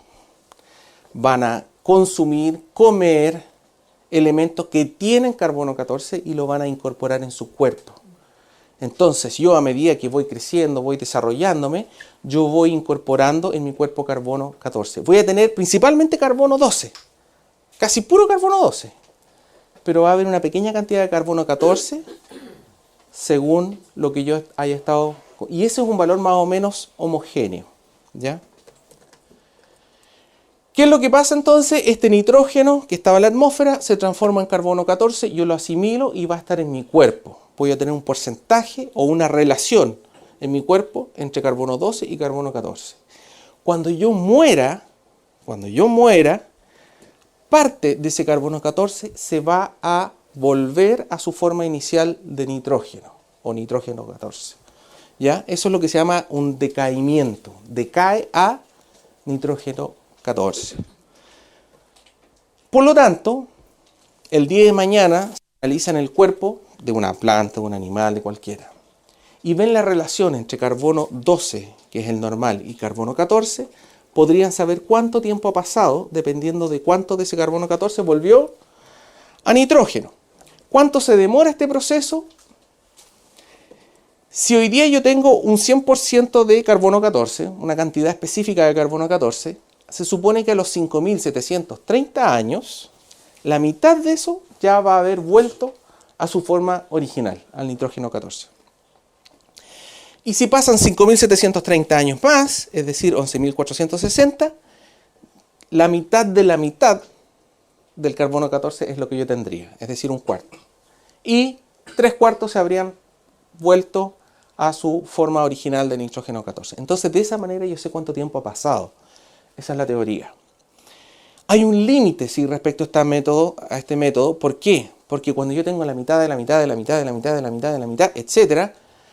van a consumir, comer elementos que tienen carbono 14 y lo van a incorporar en su cuerpo. Entonces yo, a medida que voy creciendo, voy desarrollándome, yo voy incorporando en mi cuerpo carbono 14. Voy a tener principalmente carbono 12, casi puro carbono 12. Pero va a haber una pequeña cantidad de carbono 14 según lo que yo haya estado. Y ese es un valor más o menos homogéneo, ¿ya? ¿Qué es lo que pasa entonces? Este nitrógeno que estaba en la atmósfera se transforma en carbono 14, yo lo asimilo y va a estar en mi cuerpo. Voy a tener un porcentaje o una relación en mi cuerpo entre carbono 12 y carbono 14. Cuando yo muera, parte de ese carbono 14 se va a volver a su forma inicial de nitrógeno o nitrógeno 14. ¿Ya? Eso es lo que se llama un decaimiento. Decae a nitrógeno 14. Por lo tanto, el día de mañana se analiza en el cuerpo de una planta, de un animal, de cualquiera, y ven la relación entre carbono 12, que es el normal, y carbono 14, podrían saber cuánto tiempo ha pasado, dependiendo de cuánto de ese carbono 14 volvió a nitrógeno. ¿Cuánto se demora este proceso? Si hoy día yo tengo un 100% de carbono 14, una cantidad específica de carbono 14, se supone que a los 5.730 años, la mitad de eso ya va a haber vuelto a su forma original, al nitrógeno 14. Y si pasan 5.730 años más, es decir, 11.460, la mitad de la mitad del carbono 14 es lo que yo tendría, es decir, un cuarto. Y 3/4 se habrían vuelto a su forma original de nitrógeno 14. Entonces, de esa manera yo sé cuánto tiempo ha pasado. Esa es la teoría. Hay un límite, sí, respecto a este método. ¿Por qué? Porque cuando yo tengo la mitad de la mitad de la mitad de la mitad de la mitad de la mitad, etcétera,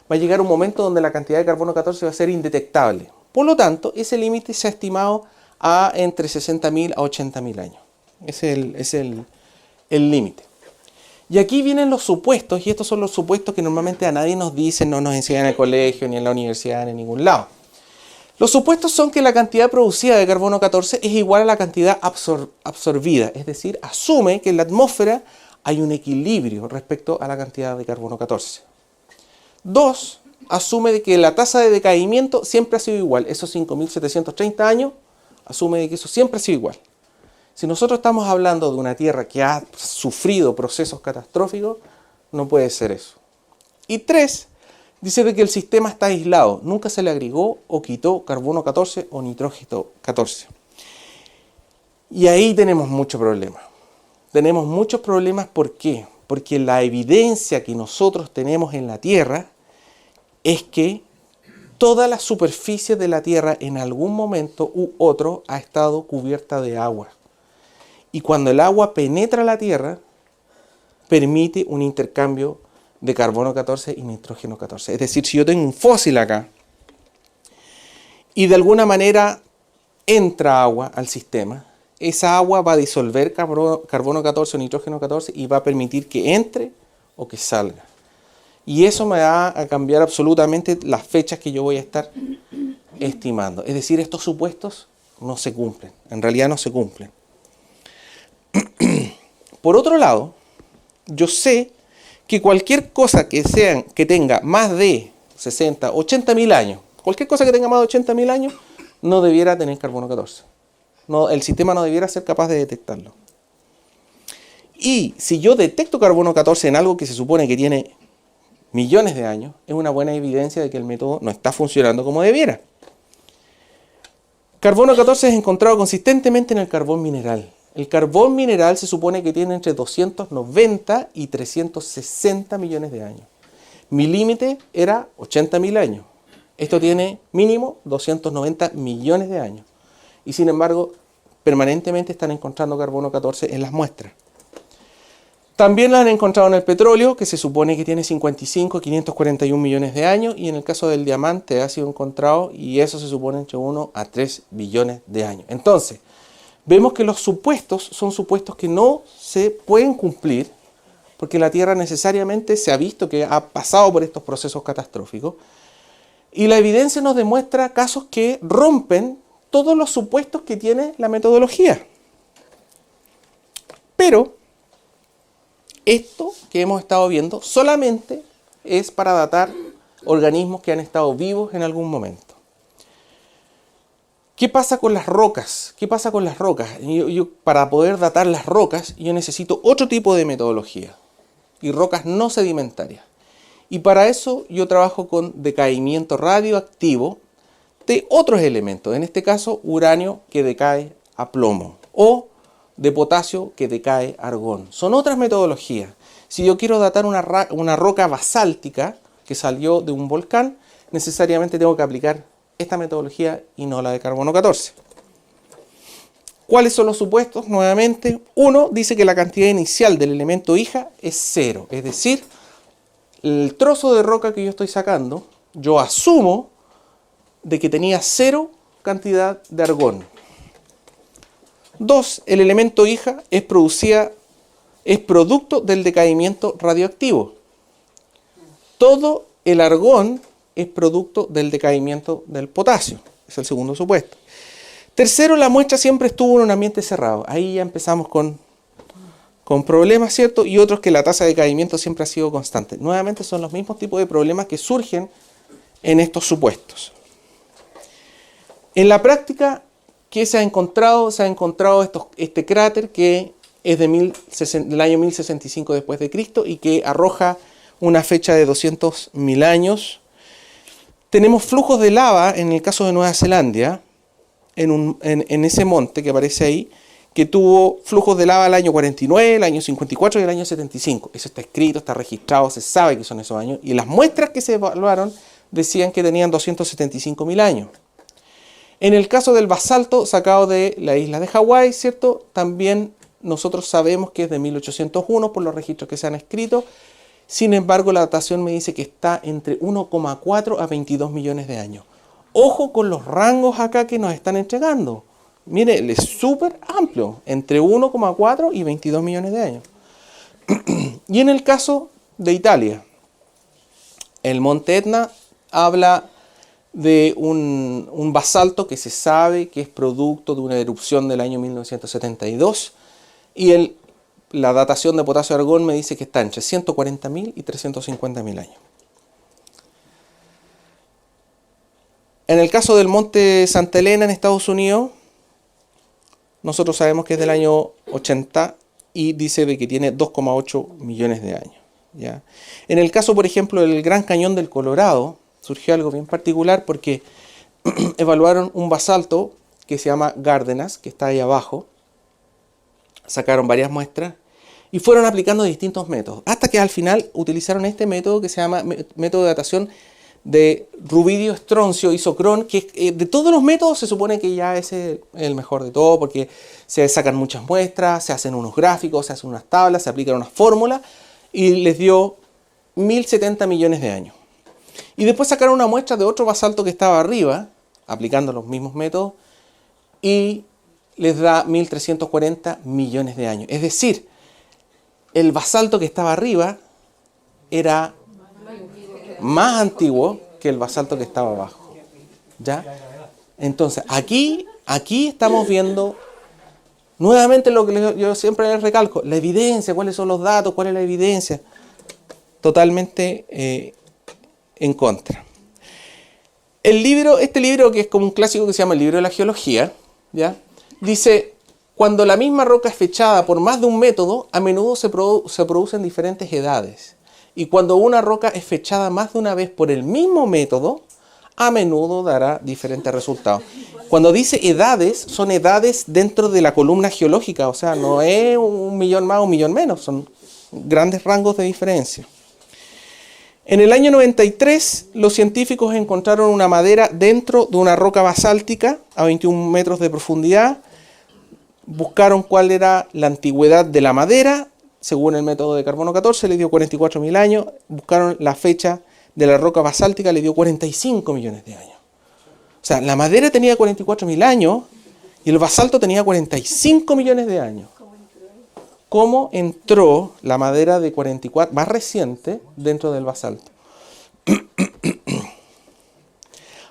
va a llegar un momento donde la cantidad de carbono 14 va a ser indetectable. Por lo tanto, ese límite se ha estimado a entre 60.000 a 80.000 años. Ese es el límite. Y aquí vienen los supuestos, y estos son los supuestos que normalmente a nadie nos dicen, no nos enseñan en el colegio, ni en la universidad, ni en ningún lado. Los supuestos son que la cantidad producida de carbono 14 es igual a la cantidad absorbida, es decir, asume que en la atmósfera hay un equilibrio respecto a la cantidad de carbono 14. 2. Asume de que la tasa de decaimiento siempre ha sido igual. Esos 5.730 años, asume de que eso siempre ha sido igual. Si nosotros estamos hablando de una Tierra que ha sufrido procesos catastróficos, no puede ser eso. Y 3. Dice de que el sistema está aislado. Nunca se le agregó o quitó carbono 14 o nitrógeno 14. Y ahí tenemos muchos problemas. Tenemos muchos problemas, ¿por qué? Porque la evidencia que nosotros tenemos en la Tierra es que toda la superficie de la Tierra en algún momento u otro ha estado cubierta de agua. Y cuando el agua penetra la Tierra, permite un intercambio de carbono 14 y nitrógeno 14. Es decir, si yo tengo un fósil acá y de alguna manera entra agua al sistema, esa agua va a disolver carbono 14 o nitrógeno 14 y va a permitir que entre o que salga. Y eso me va a cambiar absolutamente las fechas que yo voy a estar estimando. Es decir, estos supuestos no se cumplen. En realidad no se cumplen. Por otro lado, yo sé que cualquier cosa que tenga más de 60, 80 mil años, cualquier cosa que tenga más de 80 mil años, no debiera tener carbono 14. No, el sistema no debiera ser capaz de detectarlo. Y si yo detecto carbono 14 en algo que se supone que tiene millones de años, es una buena evidencia de que el método no está funcionando como debiera. Carbono 14 es encontrado consistentemente en el carbón mineral. El carbón mineral se supone que tiene entre 290 y 360 millones de años. Mi límite era 80.000 años. Esto tiene mínimo 290 millones de años. Y sin embargo, permanentemente están encontrando carbono 14 en las muestras. También lo han encontrado en el petróleo, que se supone que tiene 55 a 541 millones de años, y en el caso del diamante ha sido encontrado, y eso se supone entre 1 a 3 billones de años. Entonces, vemos que los supuestos son supuestos que no se pueden cumplir, porque la Tierra necesariamente se ha visto que ha pasado por estos procesos catastróficos, y la evidencia nos demuestra casos que rompen todos los supuestos que tiene la metodología. Pero esto que hemos estado viendo solamente es para datar organismos que han estado vivos en algún momento. ¿Qué pasa con las rocas? ¿Qué pasa con las rocas? Para poder datar las rocas, yo necesito otro tipo de metodología y rocas no sedimentarias. Y para eso yo trabajo con decaimiento radioactivo de otros elementos, en este caso uranio que decae a plomo o de potasio que decae a argón. Son otras metodologías. Si yo quiero datar una roca basáltica que salió de un volcán, necesariamente tengo que aplicar esta metodología y no la de carbono 14. ¿Cuáles son los supuestos? Nuevamente, uno dice que la cantidad inicial del elemento hija es 0. Es decir, el trozo de roca que yo estoy sacando, yo asumo de que tenía 0 cantidad de argón. 2. El elemento hija es producto del decaimiento radioactivo. Todo el argón es producto del decaimiento del potasio. Es el segundo supuesto. Tercero, la muestra siempre estuvo en un ambiente cerrado. Ahí ya empezamos con problemas, ¿cierto? Y otros que la tasa de decaimiento siempre ha sido constante. Nuevamente son los mismos tipos de problemas que surgen en estos supuestos. En la práctica, ¿qué se ha encontrado? Se ha encontrado este cráter que es del año 1065 después de Cristo y que arroja una fecha de 200.000 años. Tenemos flujos de lava en el caso de Nueva Zelanda, en ese monte que aparece ahí, que tuvo flujos de lava el año 49, el año 54 y el año 75. Eso está escrito, está registrado, se sabe que son esos años. Y las muestras que se evaluaron decían que tenían 275.000 años. En el caso del basalto sacado de la isla de Hawái, ¿cierto? También nosotros sabemos que es de 1801 por los registros que se han escrito. Sin embargo, la datación me dice que está entre 1,4 a 22 millones de años. Ojo con los rangos acá que nos están entregando. Mire, es súper amplio, entre 1,4 y 22 millones de años. Y en el caso de Italia, el monte Etna habla de un basalto que se sabe que es producto de una erupción del año 1972 y la datación de potasio-argón me dice que está entre 140.000 y 350.000 años. En el caso del monte Santa Elena en Estados Unidos, nosotros sabemos que es del año 80 y dice de que tiene 2,8 millones de años, ¿ya? En el caso, por ejemplo, del Gran Cañón del Colorado, surgió algo bien particular porque evaluaron un basalto que se llama Gárdenas, que está ahí abajo, sacaron varias muestras y fueron aplicando distintos métodos, hasta que al final utilizaron este método que se llama método de datación de rubidio, estroncio, isocrón, que de todos los métodos se supone que ya es el mejor de todo, porque se sacan muchas muestras, se hacen unos gráficos, se hacen unas tablas, se aplican unas fórmulas, y les dio 1070 millones de años. Y después sacaron una muestra de otro basalto que estaba arriba, aplicando los mismos métodos, y les da 1340 millones de años. Es decir, el basalto que estaba arriba era más antiguo que el basalto que estaba abajo, ¿ya? Entonces, aquí estamos viendo nuevamente lo que yo siempre les recalco, la evidencia, cuáles son los datos, cuál es la evidencia. Totalmente en contra. Este libro que es como un clásico que se llama el libro de la geología, ¿ya? Dice, cuando la misma roca es fechada por más de un método, a menudo se producen diferentes edades. Y cuando una roca es fechada más de una vez por el mismo método, a menudo dará diferentes resultados. Cuando dice edades, son edades dentro de la columna geológica, o sea, no es 1 millón más o 1 millón menos, son grandes rangos de diferencia. En el año 93, los científicos encontraron una madera dentro de una roca basáltica a 21 metros de profundidad. Buscaron cuál era la antigüedad de la madera. Según el método de carbono 14, le dio 44.000 años. Buscaron la fecha de la roca basáltica, le dio 45 millones de años. O sea, la madera tenía 44.000 años y el basalto tenía 45 millones de años. ¿Cómo entró la madera de 44, más reciente, dentro del basalto?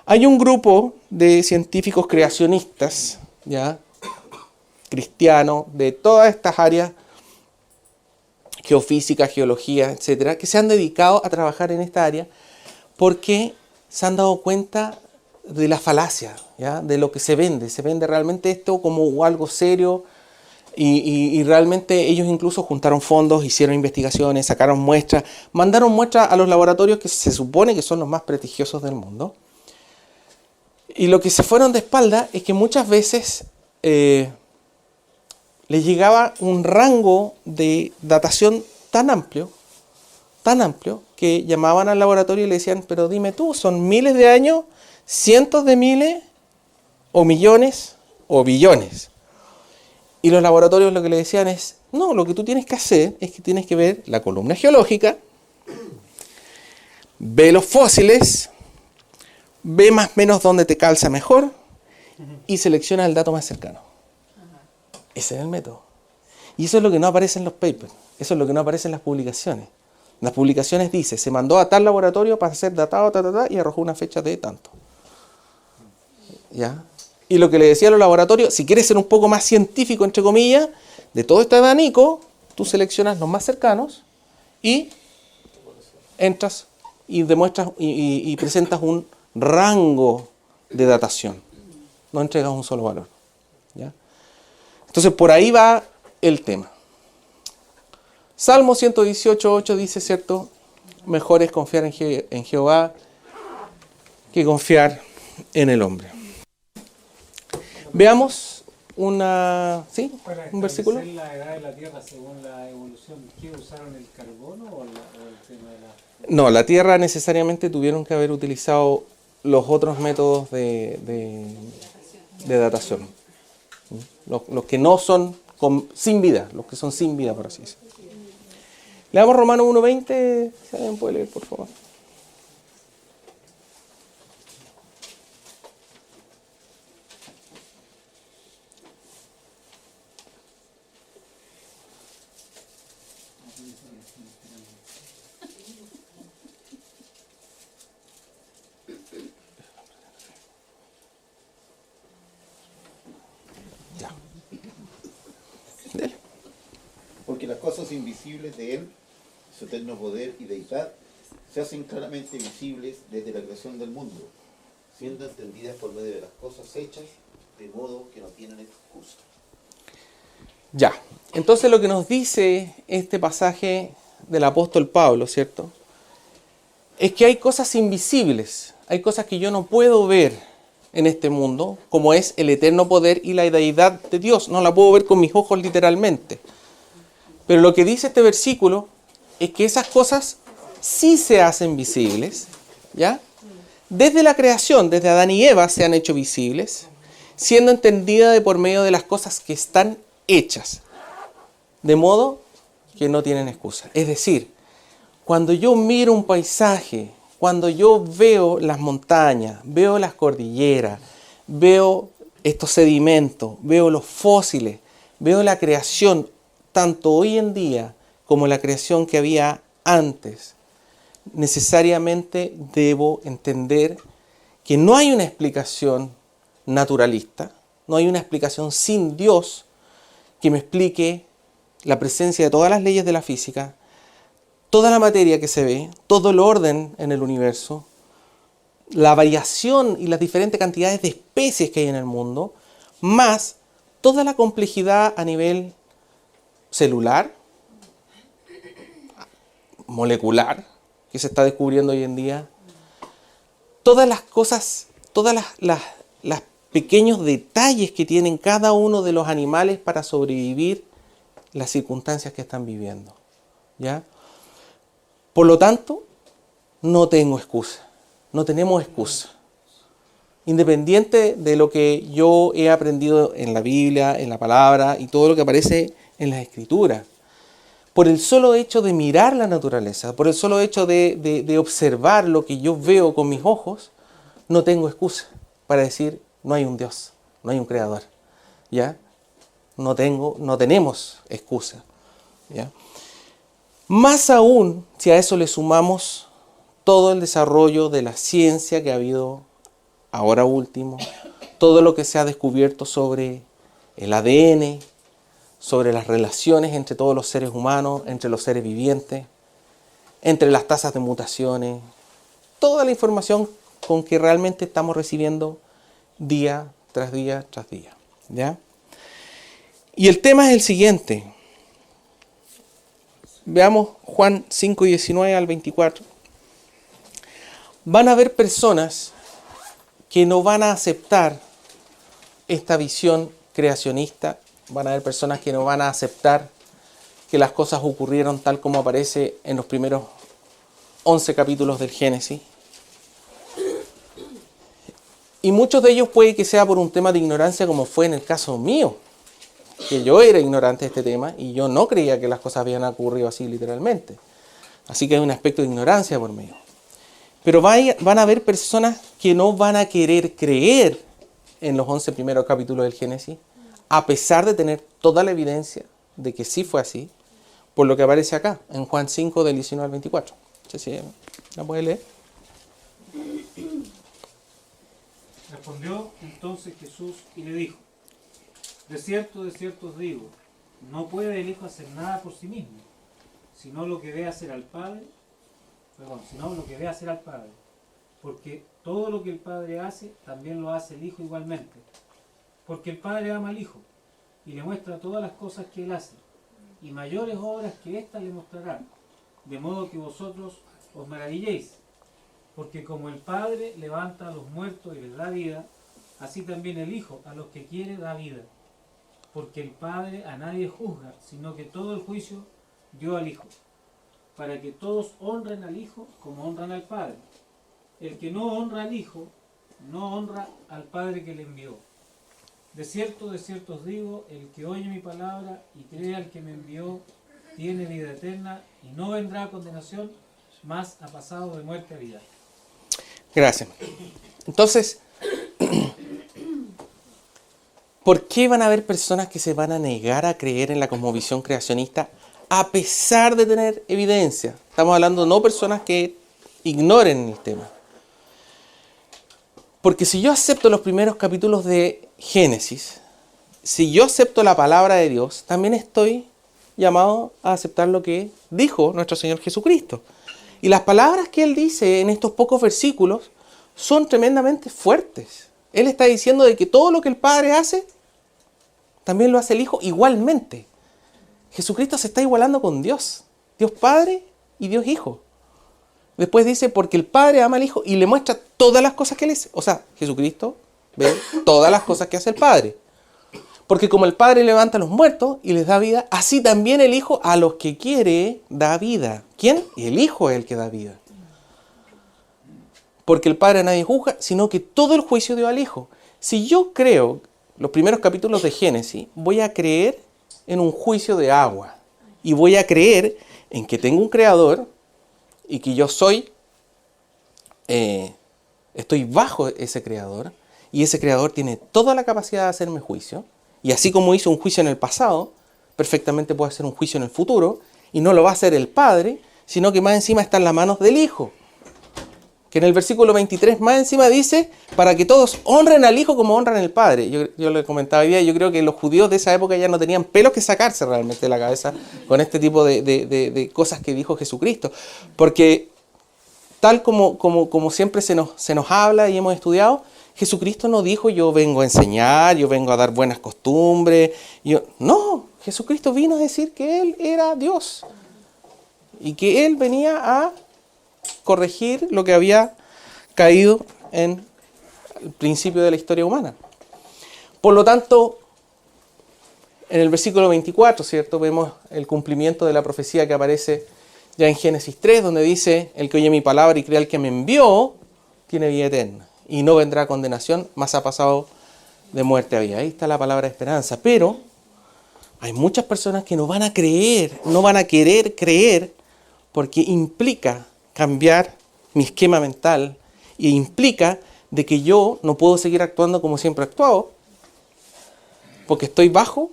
Hay un grupo de científicos creacionistas, ¿ya?, cristianos, de todas estas áreas, geofísica, geología, etcétera, que se han dedicado a trabajar en esta área porque se han dado cuenta de la falacia, ¿ya?, de lo que se vende. Se vende realmente esto como algo serio y realmente ellos incluso juntaron fondos, hicieron investigaciones, sacaron muestras, mandaron muestras a los laboratorios que se supone que son los más prestigiosos del mundo. Y lo que se fueron de espalda es que muchas veces les llegaba un rango de datación tan amplio, que llamaban al laboratorio y le decían, pero dime tú, ¿son miles de años, cientos de miles, o millones, o billones? Y los laboratorios lo que le decían es, no, lo que tú tienes que hacer es que tienes que ver la columna geológica, ve los fósiles, ve más o menos dónde te calza mejor y selecciona el dato más cercano. Ese es el método. Y eso es lo que no aparece en los papers. Eso es lo que no aparece en las publicaciones. En las publicaciones dice, se mandó a tal laboratorio para ser datado, y arrojó una fecha de tanto. ¿Ya? Y lo que le decía a los laboratorios, si quieres ser un poco más científico, entre comillas, de todo este abanico, tú seleccionas los más cercanos y entras y demuestras y presentas un rango de datación. No entregas un solo valor. ¿Ya? Entonces, por ahí va el tema. Salmo 118:8 dice, ¿cierto? Mejor es confiar en Jehová que confiar en el hombre. Veamos un versículo. ¿Para la edad de la Tierra según la evolución, qué usaron, el carbono o el tema de la...? No, la Tierra necesariamente tuvieron que haber utilizado los otros métodos de datación. Los que no son sin vida, los que son sin vida, por así decirlo. Leamos Romanos 1:20, si alguien puede leer, por favor. que las cosas invisibles de Él, su eterno poder y deidad, se hacen claramente visibles desde la creación del mundo, siendo entendidas por medio de las cosas hechas, de modo que no tienen excusa. Ya, entonces lo que nos dice este pasaje del apóstol Pablo, ¿cierto? Es que hay cosas invisibles, hay cosas que yo no puedo ver en este mundo, como es el eterno poder y la deidad de Dios. No la puedo ver con mis ojos literalmente. Pero lo que dice este versículo es que esas cosas sí se hacen visibles, ¿ya? Desde la creación, desde Adán y Eva se han hecho visibles, siendo entendidas de por medio de las cosas que están hechas, de modo que no tienen excusa. Es decir, cuando yo miro un paisaje, cuando yo veo las montañas, veo las cordilleras, veo estos sedimentos, veo los fósiles, veo la creación, tanto hoy en día como la creación que había antes, necesariamente debo entender que no hay una explicación naturalista, no hay una explicación sin Dios que me explique la presencia de todas las leyes de la física, toda la materia que se ve, todo el orden en el universo, la variación y las diferentes cantidades de especies que hay en el mundo, más toda la complejidad a nivel celular, molecular, que se está descubriendo hoy en día, todas las cosas, todas las pequeños detalles que tienen cada uno de los animales para sobrevivir las circunstancias que están viviendo, ¿ya? Por lo tanto, no tengo excusa, no tenemos excusa. Independiente de lo que yo he aprendido en la Biblia, en la palabra y todo lo que aparece en las Escrituras, por el solo hecho de mirar la naturaleza, por el solo hecho de observar lo que yo veo con mis ojos, no tengo excusa para decir no hay un Dios, no hay un creador, ¿ya? No tenemos excusa, ¿ya? Más aún si a eso le sumamos todo el desarrollo de la ciencia que ha habido ahora último, todo lo que se ha descubierto sobre el ADN, sobre las relaciones entre todos los seres humanos, entre los seres vivientes, entre las tasas de mutaciones, toda la información con que realmente estamos recibiendo día tras día tras día, ¿ya? Y el tema es el siguiente. Veamos Juan 5, 19 al 24. Van a haber personas que no van a aceptar esta visión creacionista. Van a haber personas que no van a aceptar que las cosas ocurrieron tal como aparece en los primeros 11 capítulos del Génesis. Y muchos de ellos puede que sea por un tema de ignorancia, como fue en el caso mío, que yo era ignorante de este tema y yo no creía que las cosas habían ocurrido así literalmente. Así que hay un aspecto de ignorancia por medio. Pero van a haber personas que no van a querer creer en los 11 primeros capítulos del Génesis, a pesar de tener toda la evidencia de que sí fue así, por lo que aparece acá, en Juan 5, del 19 al 24. No sé si la puede leer. Respondió entonces Jesús y le dijo: de cierto os digo, no puede el Hijo hacer nada por sí mismo, sino lo que ve hacer al Padre, porque todo lo que el Padre hace, también lo hace el Hijo igualmente. Porque el Padre ama al Hijo, y le muestra todas las cosas que Él hace, y mayores obras que éstas le mostrará, de modo que vosotros os maravilléis. Porque como el Padre levanta a los muertos y les da vida, así también el Hijo a los que quiere da vida. Porque el Padre a nadie juzga, sino que todo el juicio dio al Hijo, para que todos honren al Hijo como honran al Padre. El que no honra al Hijo, no honra al Padre que le envió. De cierto os digo, el que oye mi palabra y cree al que me envió, tiene vida eterna y no vendrá a condenación, mas ha pasado de muerte a vida. Gracias. Entonces, ¿por qué van a haber personas que se van a negar a creer en la cosmovisión creacionista a pesar de tener evidencia? Estamos hablando no personas que ignoren el tema. Porque si yo acepto los primeros capítulos de Génesis, si yo acepto la palabra de Dios, también estoy llamados a aceptar lo que dijo nuestro Señor Jesucristo. Y las palabras que Él dice en estos pocos versículos son tremendamente fuertes. Él está diciendo de que todo lo que el Padre hace, también lo hace el Hijo igualmente. Jesucristo se está igualando con Dios. Dios Padre y Dios Hijo. Después dice, porque el Padre ama al Hijo y le muestra todas las cosas que Él hace. O sea, Jesucristo ve todas las cosas que hace el Padre. Porque como el Padre levanta a los muertos y les da vida, así también el Hijo a los que quiere da vida. ¿Quién? El Hijo es el que da vida. Porque el Padre a nadie juzga, sino que todo el juicio dio al Hijo. Si yo creo, los primeros capítulos de Génesis, voy a creer en un juicio de agua. Y voy a creer en que tengo un Creador y que yo estoy bajo ese Creador. Y ese Creador tiene toda la capacidad de hacerme juicio. Y así como hizo un juicio en el pasado, perfectamente puede hacer un juicio en el futuro. Y no lo va a hacer el Padre, sino que más encima está en las manos del Hijo. Que en el versículo 23 más encima dice, para que todos honren al Hijo como honran al Padre. Yo le comentaba hoy día, yo creo que los judíos de esa época ya no tenían pelos que sacarse realmente de la cabeza con este tipo de cosas que dijo Jesucristo. Porque tal como siempre se nos habla y hemos estudiado, Jesucristo no dijo yo vengo a enseñar, yo vengo a dar buenas costumbres. No, Jesucristo vino a decir que Él era Dios. Y que Él venía a corregir lo que había caído en el principio de la historia humana. Por lo tanto, en el versículo 24, ¿cierto? Vemos el cumplimiento de la profecía que aparece ya en Génesis 3, donde dice, el que oye mi palabra y crea al que me envió, tiene vida eterna. Y no vendrá a condenación, mas ha pasado de muerte a vida. Ahí está la palabra esperanza. Pero hay muchas personas que no van a creer, no van a querer creer, porque implica cambiar mi esquema mental y implica de que yo no puedo seguir actuando como siempre he actuado porque estoy bajo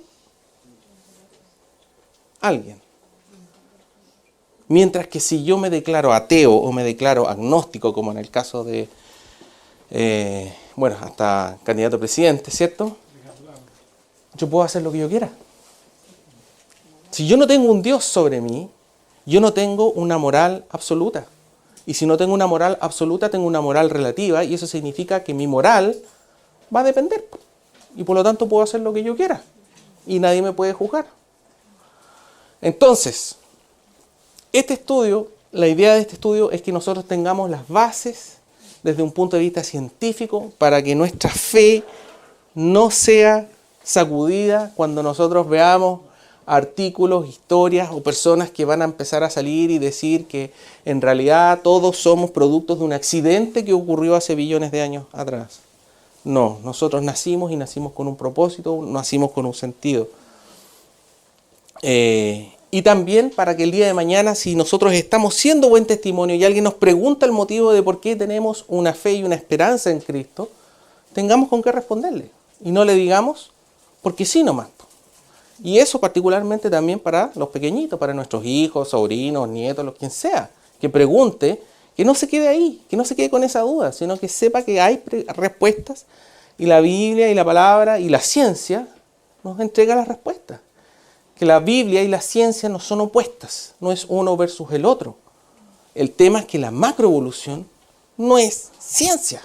alguien. Mientras que si yo me declaro ateo o me declaro agnóstico, como en el caso de, hasta candidato a presidente, ¿cierto? Yo puedo hacer lo que yo quiera. Si yo no tengo un Dios sobre mí, yo no tengo una moral absoluta. Y si no tengo una moral absoluta, tengo una moral relativa, y eso significa que mi moral va a depender. Y por lo tanto puedo hacer lo que yo quiera. Y nadie me puede juzgar. Entonces, la idea de este estudio es que nosotros tengamos las bases desde un punto de vista científico para que nuestra fe no sea sacudida cuando nosotros veamos artículos, historias o personas que van a empezar a salir y decir que en realidad todos somos productos de un accidente que ocurrió hace billones de años atrás. No, nosotros nacimos y nacimos con un propósito, nacimos con un sentido. Y también para que el día de mañana, si nosotros estamos siendo buen testimonio y alguien nos pregunta el motivo de por qué tenemos una fe y una esperanza en Cristo, tengamos con qué responderle. Y no le digamos, porque sí nomás. Y eso particularmente también para los pequeñitos, para nuestros hijos, sobrinos, nietos, quien sea, que pregunte, que no se quede ahí, que no se quede con esa duda, sino que sepa que hay respuestas y la Biblia y la palabra y la ciencia nos entrega las respuestas. Que la Biblia y la ciencia no son opuestas, no es uno versus el otro. El tema es que la macroevolución no es ciencia.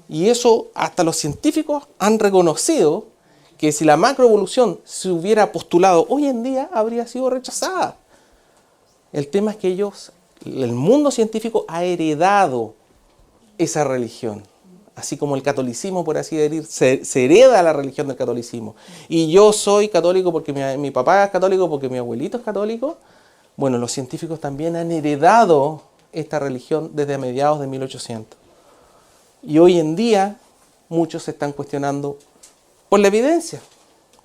Y eso hasta los científicos han reconocido que si la macroevolución se hubiera postulado hoy en día, habría sido rechazada. El tema es que el mundo científico ha heredado esa religión. Así como el catolicismo, por así decir, se hereda la religión del catolicismo. Y yo soy católico porque mi papá es católico, porque mi abuelito es católico. Bueno, los científicos también han heredado esta religión desde mediados de 1800. Y hoy en día muchos se están cuestionando por la evidencia,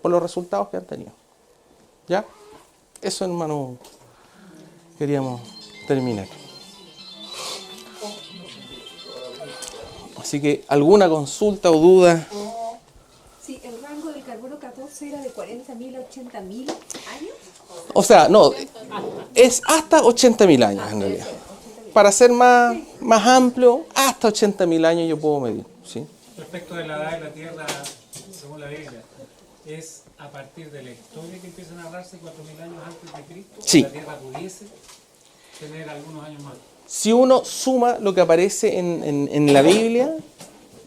por los resultados que han tenido. ¿Ya? Eso, hermano, queríamos terminar. Así que, ¿alguna consulta o duda? Sí, el rango del carbono 14 era de 40.000 a 80.000 años. O sea, no, es hasta 80.000 años en realidad. Para ser más amplio, hasta 80.000 años yo puedo medir. ¿Sí? Respecto de la edad de la Tierra, según la Biblia, es a partir de la historia que empieza a narrarse 4.000 años antes de Cristo, Sí. la Tierra pudiese tener algunos años más. Si uno suma lo que aparece en la Biblia,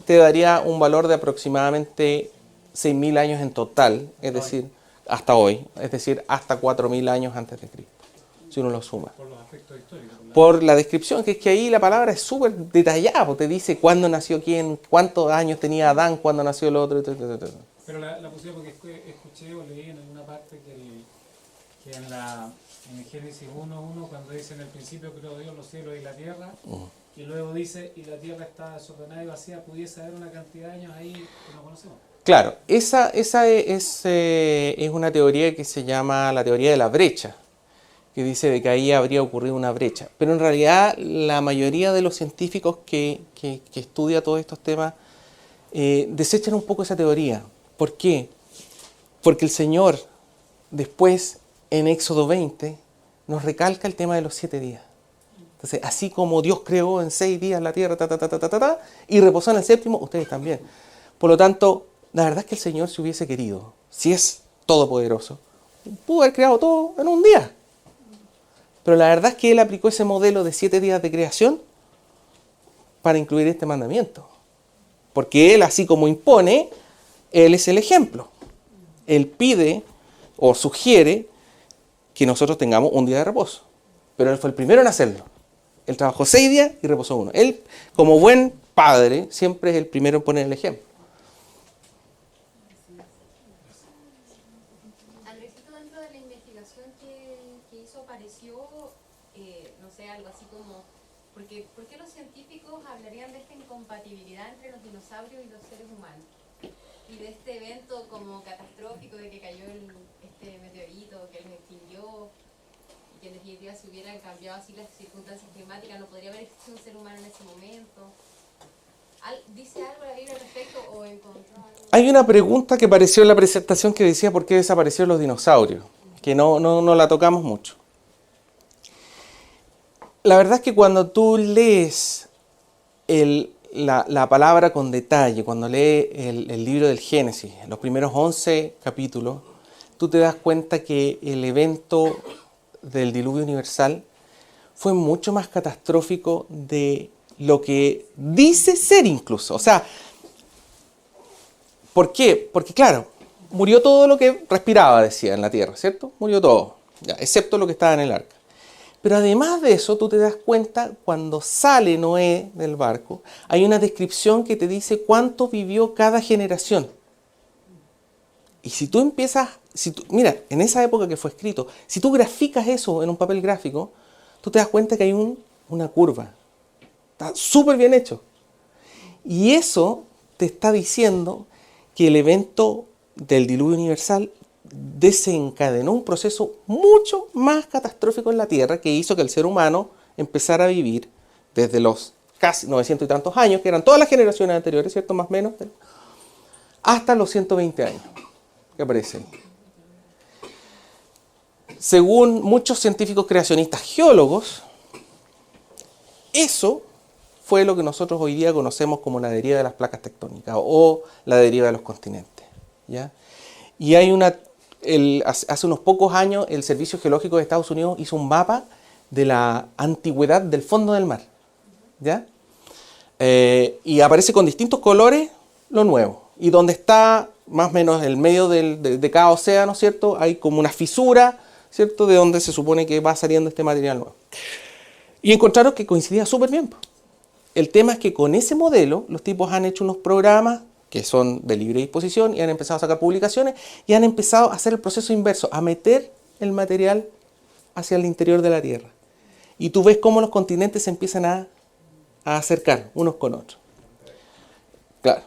te daría un valor de aproximadamente 6.000 años en total, es decir, hasta hoy, es decir, hasta 4.000 años antes de Cristo, si uno lo suma. Por los aspectos históricos. Por la descripción, que es que ahí la palabra es súper detallada, pues te dice cuándo nació quién, cuántos años tenía Adán, cuándo nació el otro, etc. Pero la puse porque escuché o leí en alguna parte que en el Génesis 1.1, cuando dice en el principio creó Dios los cielos y la tierra, y luego dice, y la tierra está desordenada y vacía, pudiese haber una cantidad de años ahí que no conocemos. Claro, esa es una teoría que se llama la teoría de la brecha, que dice de que ahí habría ocurrido una brecha. Pero en realidad la mayoría de los científicos que estudian todos estos temas desechan un poco esa teoría. ¿Por qué? Porque el Señor después en Éxodo 20 nos recalca el tema de los 7 días. Entonces, así como Dios creó en 6 días la tierra, y reposó en el séptimo, ustedes también. Por lo tanto, la verdad es que el Señor, si hubiese querido, si es todopoderoso, pudo haber creado todo en un día. Pero la verdad es que Él aplicó ese modelo de 7 días de creación para incluir este mandamiento. Porque Él, así como impone, Él es el ejemplo. Él pide o sugiere que nosotros tengamos un día de reposo. Pero Él fue el primero en hacerlo. Él trabajó 6 días y reposó 1. Él, como buen padre, siempre es el primero en poner el ejemplo. Andresito, dentro de la investigación que hizo apareció, no sé, algo así como, ¿por qué los científicos hablarían de esta incompatibilidad entre los dinosaurios y los seres humanos? Y de este evento como catastrófico de que cayó este meteorito, que los extinguió, y que en definitiva si hubieran cambiado así las circunstancias climáticas no podría haber existido un ser humano en ese momento. ¿Dice algo la Biblia al respecto o encontró algo? Hay una pregunta que apareció en la presentación que decía por qué desaparecieron los dinosaurios, que no la tocamos mucho. La verdad es que cuando tú lees la palabra con detalle, cuando lees el libro del Génesis, los primeros 11 capítulos, tú te das cuenta que el evento del diluvio universal fue mucho más catastrófico de lo que dice ser incluso. O sea, ¿por qué? Porque claro, murió todo lo que respiraba, decía, en la tierra, ¿cierto? Murió todo, ya, excepto lo que estaba en el arca. Pero además de eso, tú te das cuenta, cuando sale Noé del barco, hay una descripción que te dice cuánto vivió cada generación. Y si tú empiezas, mira, en esa época que fue escrito, si tú graficas eso en un papel gráfico, tú te das cuenta que hay una curva. Está súper bien hecho. Y eso te está diciendo que el evento del diluvio universal desencadenó un proceso mucho más catastrófico en la Tierra que hizo que el ser humano empezara a vivir desde los casi 900 y tantos años, que eran todas las generaciones anteriores, ¿cierto? Más o menos, hasta los 120 años que aparecen. Según muchos científicos creacionistas geólogos, eso fue lo que nosotros hoy día conocemos como la deriva de las placas tectónicas o la deriva de los continentes, ¿ya? Y hay hace unos pocos años el Servicio Geológico de Estados Unidos hizo un mapa de la antigüedad del fondo del mar, ¿ya? Y aparece con distintos colores lo nuevo. Y donde está más o menos el medio de cada océano, ¿cierto? Hay como una fisura, ¿cierto? De donde se supone que va saliendo este material nuevo. Y encontraron que coincidía súper bien. El tema es que con ese modelo los tipos han hecho unos programas que son de libre disposición y han empezado a sacar publicaciones y han empezado a hacer el proceso inverso, a meter el material hacia el interior de la Tierra. Y tú ves cómo los continentes se empiezan a acercar unos con otros. Claro.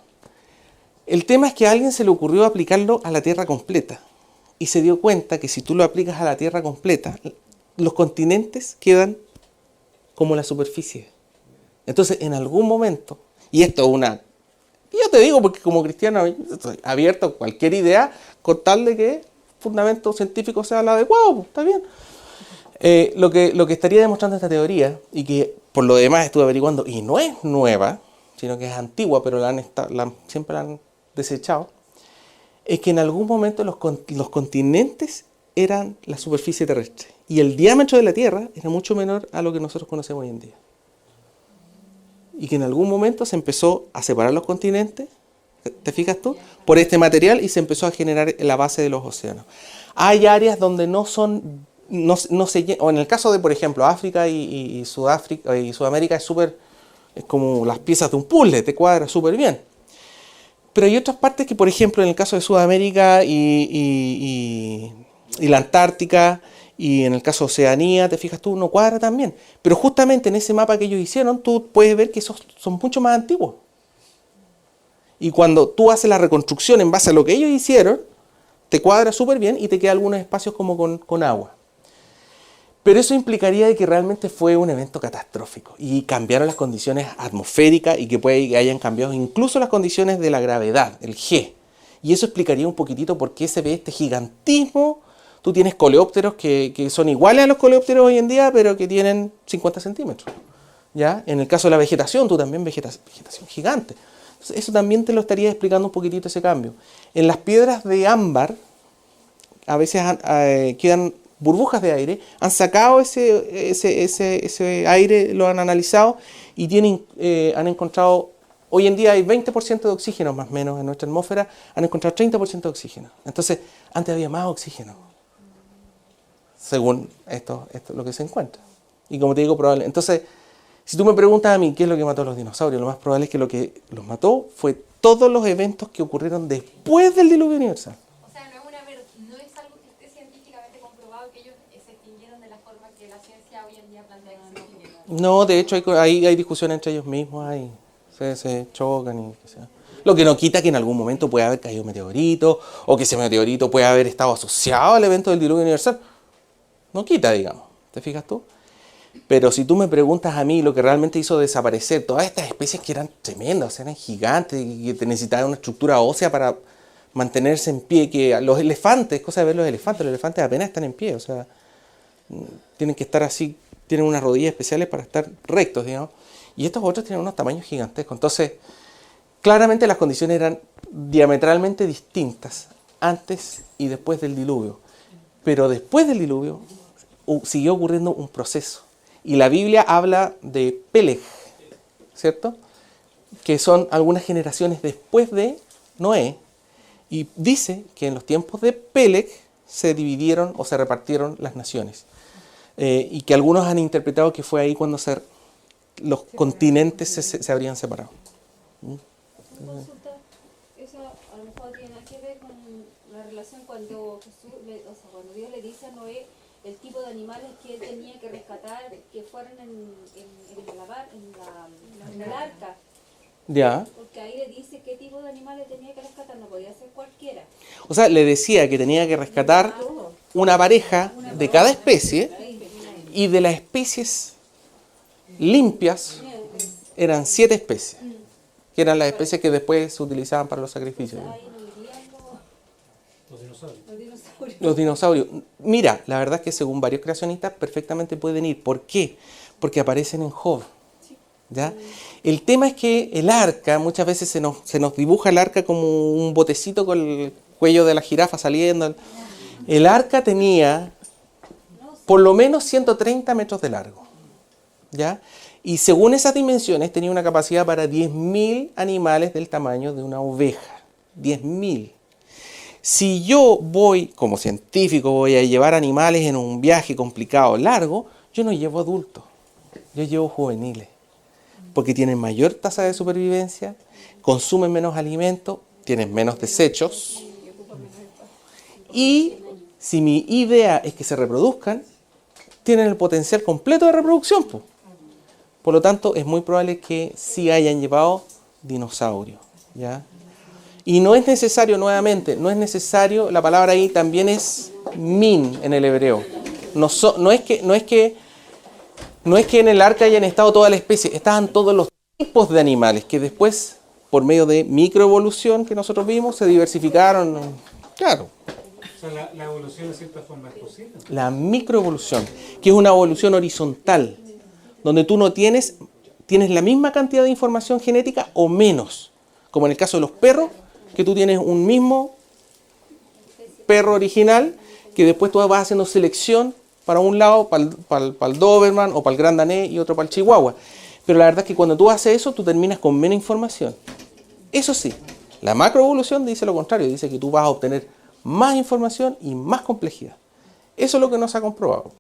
El tema es que a alguien se le ocurrió aplicarlo a la Tierra completa y se dio cuenta que si tú lo aplicas a la Tierra completa, los continentes quedan como la superficie. Entonces, en algún momento, y esto es yo te digo porque como cristiano estoy abierto a cualquier idea con tal de que el fundamento científico sea el adecuado, está bien. Lo que estaría demostrando esta teoría, y que por lo demás estuve averiguando, y no es nueva, sino que es antigua, pero siempre la han desechado, Es que en algún momento los continentes eran la superficie terrestre y el diámetro de la Tierra era mucho menor a lo que nosotros conocemos hoy en día. Y que en algún momento se empezó a separar los continentes, ¿te fijas tú? Por este material y se empezó a generar la base de los océanos. Hay áreas donde no se o en el caso de, por ejemplo, África y Sudáfrica y Sudamérica es como las piezas de un puzzle, te cuadra súper bien. Pero hay otras partes que, por ejemplo, en el caso de Sudamérica y la Antártica, y en el caso de Oceanía, te fijas tú, no cuadra tan bien. Pero justamente en ese mapa que ellos hicieron, tú puedes ver que esos son mucho más antiguos. Y cuando tú haces la reconstrucción en base a lo que ellos hicieron, te cuadra súper bien y te quedan algunos espacios como con agua. Pero eso implicaría de que realmente fue un evento catastrófico y cambiaron las condiciones atmosféricas y que puede que hayan cambiado incluso las condiciones de la gravedad, el G. Y eso explicaría un poquitito por qué se ve este gigantismo. Tú tienes coleópteros que son iguales a los coleópteros hoy en día, pero que tienen 50 centímetros. ¿Ya? En el caso de la vegetación, tú también vegetación gigante. Entonces, eso también te lo estaría explicando un poquitito ese cambio. En las piedras de ámbar, a veces quedan burbujas de aire, han sacado ese aire, lo han analizado y han encontrado, hoy en día hay 20% de oxígeno más o menos en nuestra atmósfera, han encontrado 30% de oxígeno. Entonces, antes había más oxígeno, según esto es lo que se encuentra. Y como te digo, probable. Entonces, si tú me preguntas a mí qué es lo que mató a los dinosaurios, lo más probable es que lo que los mató fue todos los eventos que ocurrieron después del diluvio universal. O sea, no es algo que esté científicamente comprobado que ellos se extinguieron de la forma que la ciencia hoy en día plantea que se extinguieron. No, de hecho hay discusiones entre ellos mismos, se chocan y qué sea. Lo que no quita que en algún momento pueda haber caído un meteorito o que ese meteorito pueda haber estado asociado al evento del diluvio universal. No quita, digamos. ¿Te fijas tú? Pero si tú me preguntas a mí lo que realmente hizo desaparecer todas estas especies que eran tremendas, o sea, eran gigantes y que necesitaban una estructura ósea para mantenerse en pie, que los elefantes, cosa de ver los elefantes apenas están en pie, o sea, tienen que estar así, tienen unas rodillas especiales para estar rectos, digamos, y estos otros tienen unos tamaños gigantescos. Entonces, claramente las condiciones eran diametralmente distintas antes y después del diluvio, pero después del diluvio siguió ocurriendo un proceso. Y la Biblia habla de Peleg, ¿cierto? Que son algunas generaciones después de Noé. Y dice que en los tiempos de Peleg se dividieron o se repartieron las naciones. Y que algunos han interpretado que fue ahí cuando los continentes se habrían separado. Una consulta, eso a lo mejor tiene nada que ver con la relación cuando cuando Dios le dice a Noé el tipo de animales que él tenía que rescatar que fueran en el arca. Ya. Porque ahí le dice qué tipo de animales tenía que rescatar, no podía ser cualquiera. O sea, le decía que tenía que rescatar una pareja de cada especie y de las especies limpias eran 7 especies, que eran las especies que después se utilizaban para los sacrificios. Ahí no irían Los dinosaurios. los dinosaurios. Los dinosaurios. Mira, la verdad es que según varios creacionistas perfectamente pueden ir. ¿Por qué? Porque aparecen en Job. ¿Ya? El tema es que el arca, muchas veces se nos dibuja el arca como un botecito con el cuello de la jirafa saliendo. El arca tenía por lo menos 130 metros de largo. ¿Ya? Y según esas dimensiones tenía una capacidad para 10.000 animales del tamaño de una oveja. 10.000. Si yo voy, como científico, voy a llevar animales en un viaje complicado, largo, yo no llevo adultos, yo llevo juveniles. Porque tienen mayor tasa de supervivencia, consumen menos alimentos, tienen menos desechos. Y si mi idea es que se reproduzcan, tienen el potencial completo de reproducción, pues. Por lo tanto, es muy probable que sí hayan llevado dinosaurios, ¿ya? Y no es necesario, nuevamente, no es necesario, la palabra ahí también es min en el hebreo. No es que en el arca hayan estado toda la especie, estaban todos los tipos de animales que después, por medio de microevolución que nosotros vimos, se diversificaron. Claro. O sea, la evolución de cierta forma es posible. La microevolución, que es una evolución horizontal, donde tú no tienes la misma cantidad de información genética o menos, como en el caso de los perros, que tú tienes un mismo perro original, que después tú vas haciendo selección para un lado, para el Doberman o para el Gran Danés y otro para el Chihuahua. Pero la verdad es que cuando tú haces eso, tú terminas con menos información. Eso sí, la macroevolución dice lo contrario, dice que tú vas a obtener más información y más complejidad. Eso es lo que nos ha comprobado.